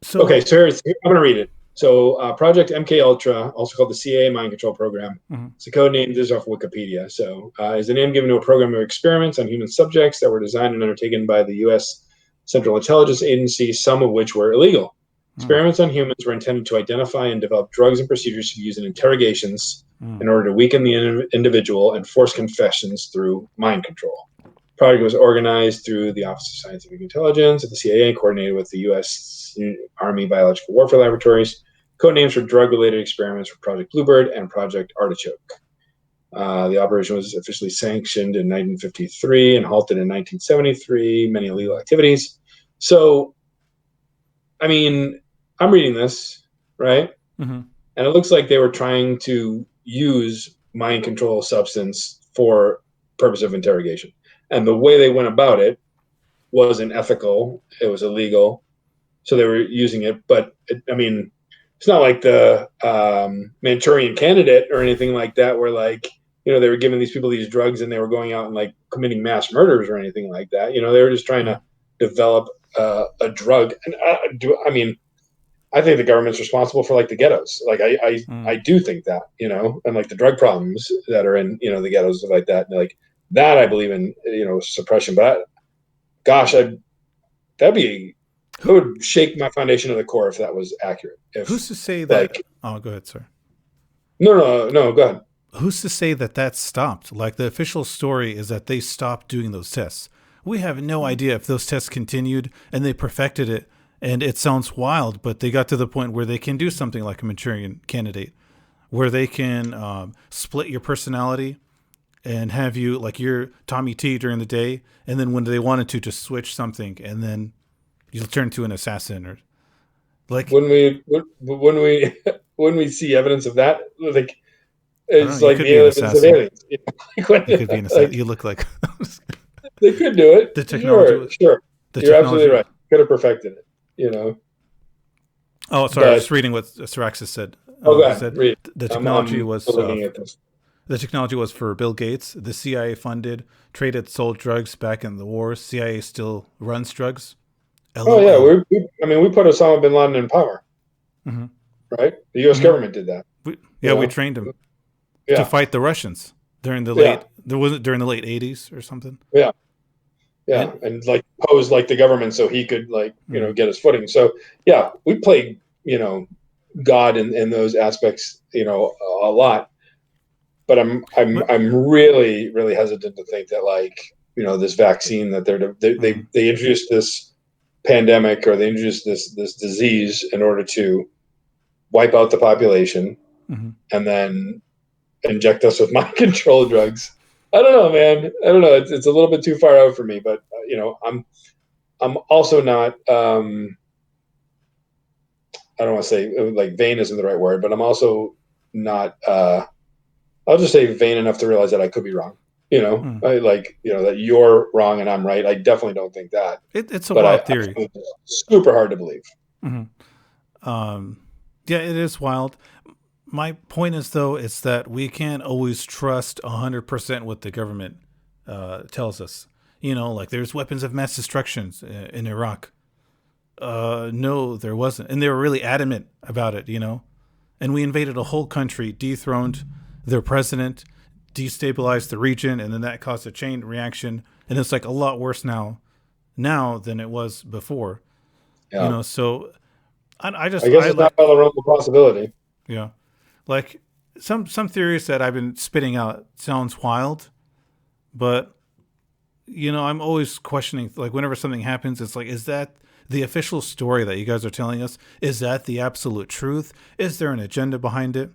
So I'm going to read it. So Project MK Ultra, also called the CIA Mind Control Program, it's a code name. This is off Wikipedia. So is a name given to a program of experiments on human subjects that were designed and undertaken by the U.S. Central Intelligence Agency, some of which were illegal. Experiments on humans were intended to identify and develop drugs and procedures to be used in interrogations in order to weaken the individual and force confessions through mind control. The project was organized through the Office of Scientific Intelligence at the CIA, coordinated with the U.S. Army Biological Warfare Laboratories. Code names for drug-related experiments were Project Bluebird and Project Artichoke. The operation was officially sanctioned in 1953 and halted in 1973. Many illegal activities. So, I mean, I'm reading this, right? Mm-hmm. And it looks like they were trying to use mind control substance for purpose of interrogation. And the way they went about it wasn't ethical. It was illegal. So they were using it. But, it's not like the Manchurian Candidate or anything like that where, like, you know, they were giving these people these drugs and they were going out and, like, committing mass murders or anything like that. You know, they were just trying to develop a drug. And, I think the government's responsible for, like, the ghettos. Like, I do think that, you know, and, like, the drug problems that are in, you know, the ghettos, stuff like that. And, like, that I believe in, you know, suppression. But, it would shake my foundation to the core if that was accurate. Who's to say that? Like, oh, go ahead, sir. No, go ahead. who's to say that that stopped? Like, the official story is that they stopped doing those tests. We have no idea if those tests continued and they perfected it. And it sounds wild, but they got to the point where they can do something like a Manchurian Candidate, where they can split your personality and have you, like, you're Tommy T during the day, and then when they wanted to, just switch something, and then you'll turn to an assassin. Or like when we see evidence of that, like, it's like the aliens of aliens. You could be an assassin. Like, you look like they could do it. The technology, sure. You're absolutely right. Could have perfected it. You know. Oh, sorry. I was reading what Siraxis said. Go ahead. Said read. The technology was. The technology was for Bill Gates. The CIA funded, traded, sold drugs back in the war. CIA still runs drugs. Oh yeah, we put Osama bin Laden in power. Mm-hmm. Right? The U.S. government did that. We trained him to fight the Russians during the late. There wasn't during the late 80s or something. Yeah, and like posed like the government so he could get his footing. So yeah, we played God in those aspects a lot. But I'm really, really hesitant to think that this vaccine that they introduced this pandemic, or they introduced this disease in order to wipe out the population and then inject us with mind control drugs. I don't know, man. I don't know. It's a little bit too far out for me, but I'm also not I don't want to say like vain isn't the right word, but I'm also not I'll just say vain enough to realize that I could be wrong. That you're wrong and I'm right. I definitely don't think that. It's a wild theory. It's super hard to believe. Mm-hmm. Yeah, it is wild. My point is, though, it's that we can't always trust 100% what the government tells us. Like there's weapons of mass destruction in Iraq. No, there wasn't. And they were really adamant about it, And we invaded a whole country, dethroned their president, destabilized the region, and then that caused a chain reaction. And it's like a lot worse now than it was before. Yeah. So I guess it's not out of the realm of possibility. Yeah. Like some theories that I've been spitting out sounds wild, but I'm always questioning, like, whenever something happens, it's like, is that the official story that you guys are telling us? Is that the absolute truth? Is there an agenda behind it?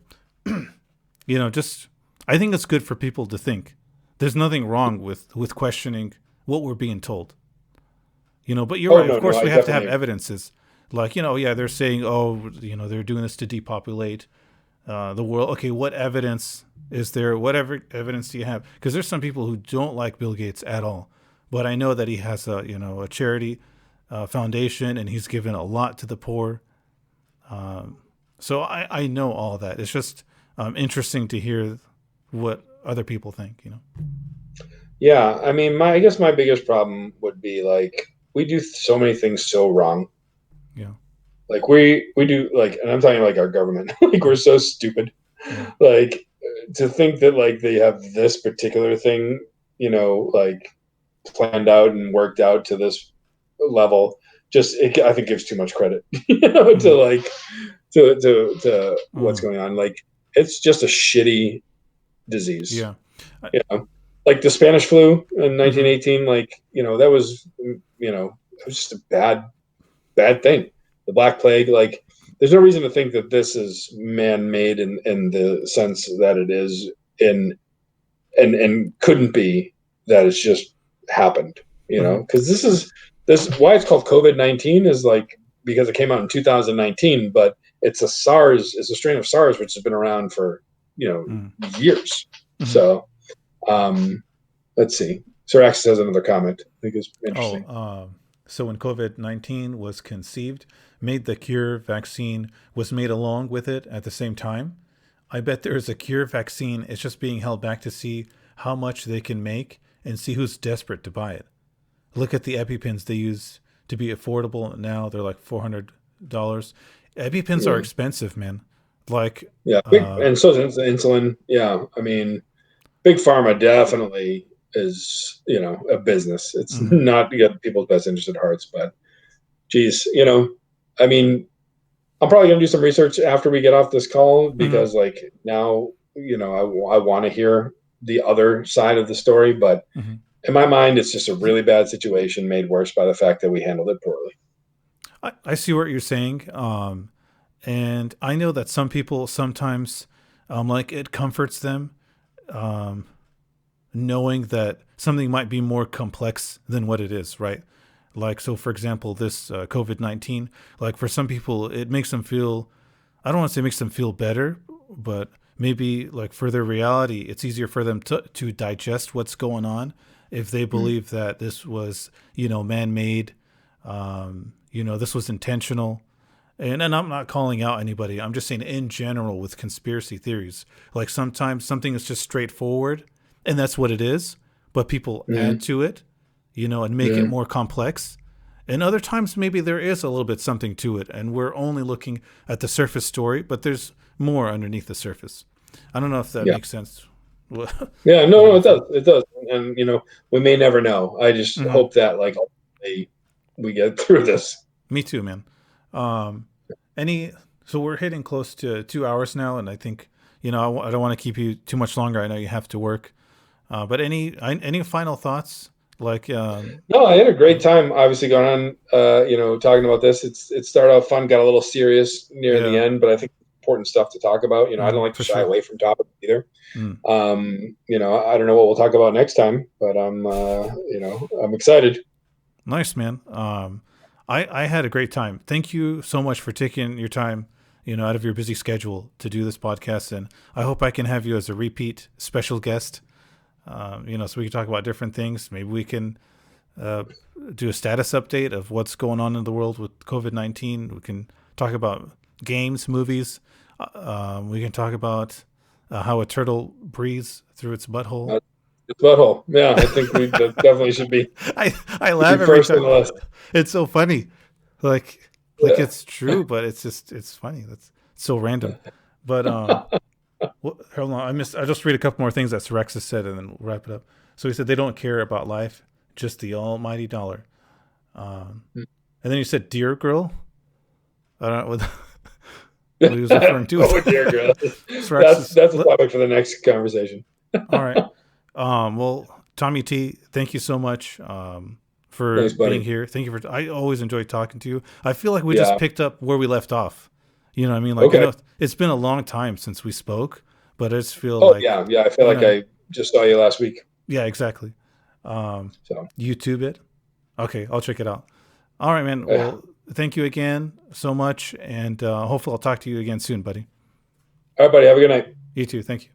I think it's good for people to think. There's nothing wrong with questioning what we're being told. But you're right. Of course, we have to have evidences. Like, they're saying, they're doing this to depopulate the world. Okay, what evidence is there? Whatever evidence do you have? Because there's some people who don't like Bill Gates at all. But I know that he has a charity foundation, and he's given a lot to the poor. So I know all that. It's just interesting to hear what other people think, Yeah, I mean, I guess my biggest problem would be, like, we do so many things so wrong. Yeah. Like we do, like, and I'm talking like our government, like, we're so stupid. Yeah. Like, to think that, like, they have this particular thing, like, planned out and worked out to this level, I think gives too much credit, to what's going on. Like, it's just a shitty disease. Yeah. Like the Spanish flu in 1918, like, that was, it was just a bad thing. The Black Plague, like, there's no reason to think that this is man-made in the sense that it is and couldn't be, that it's just happened, because this why it's called COVID-19 is, like, because it came out in 2019, but it's a strain of SARS, which has been around for, years. Mm-hmm. So, let's see. Sir Axis has another comment. I think it's interesting. So when COVID-19 was conceived, made the cure vaccine was made along with it at the same time. I bet there is a cure vaccine. It's just being held back to see how much they can make and see who's desperate to buy it. Look at the EpiPens they use to be affordable. Now they're like $400. EpiPens are expensive, man. Like, and so is insulin. Yeah, I mean, Big Pharma definitely is, a business. It's not people's best interest at hearts, but geez, I mean, I'm probably going to do some research after we get off this call, because like now I want to hear the other side of the story, but in my mind, it's just a really bad situation made worse by the fact that we handled it poorly. I see what you're saying. And I know that some people sometimes, like it comforts them, knowing that something might be more complex than what it is, right? Like, so for example, this COVID-19, like for some people, it makes them feel, I don't want to say makes them feel better, but maybe like for their reality, it's easier for them to digest what's going on if they believe that this was, man-made, this was intentional. And I'm not calling out anybody. I'm just saying in general with conspiracy theories, like sometimes something is just straightforward and that's what it is, but people add to it, and make it more complex. And other times maybe there is a little bit something to it and we're only looking at the surface story, but there's more underneath the surface. I don't know if that makes sense. Yeah, no, it does. It does. And, we may never know. I just hope that like we get through this. Me too, man. So we're hitting close to 2 hours now, and I think, I don't want to keep you too much longer. I know you have to work. But any final thoughts? Like, no, I had a great time. Obviously, going on, talking about this. It started off fun, got a little serious near the end, but I think important stuff to talk about. I don't like to shy away from topics either. I don't know what we'll talk about next time, but I'm excited. Nice, man. I had a great time. Thank you so much for taking your time, out of your busy schedule to do this podcast. And I hope I can have you as a repeat special guest, so we can talk about different things. Maybe we can do a status update of what's going on in the world with COVID-19. We can talk about games, movies. We can talk about how a turtle breathes through its butthole. Its butthole. Yeah, I think we definitely should be. I laugh every time. It's so funny. Like it's true, but it's funny. That's so random. But hold on, I just read a couple more things that Sirexis said, and then we'll wrap it up. So he said they don't care about life, just the almighty dollar. And then you said dear girl. I don't know what he was referring to. Oh, dear girl. That's a topic for the next conversation. All right. Well, Tommy T, thank you so much for being here. Thank you I always enjoy talking to you. I feel like we just picked up where we left off. You know what I mean? Like, it's been a long time since we spoke, but I just feel like... yeah. I feel like I just saw you last week. Yeah, exactly. YouTube it. Okay, I'll check it out. All right, man. Well, thank you again so much, and hopefully I'll talk to you again soon, buddy. All right, buddy. Have a good night. You too. Thank you.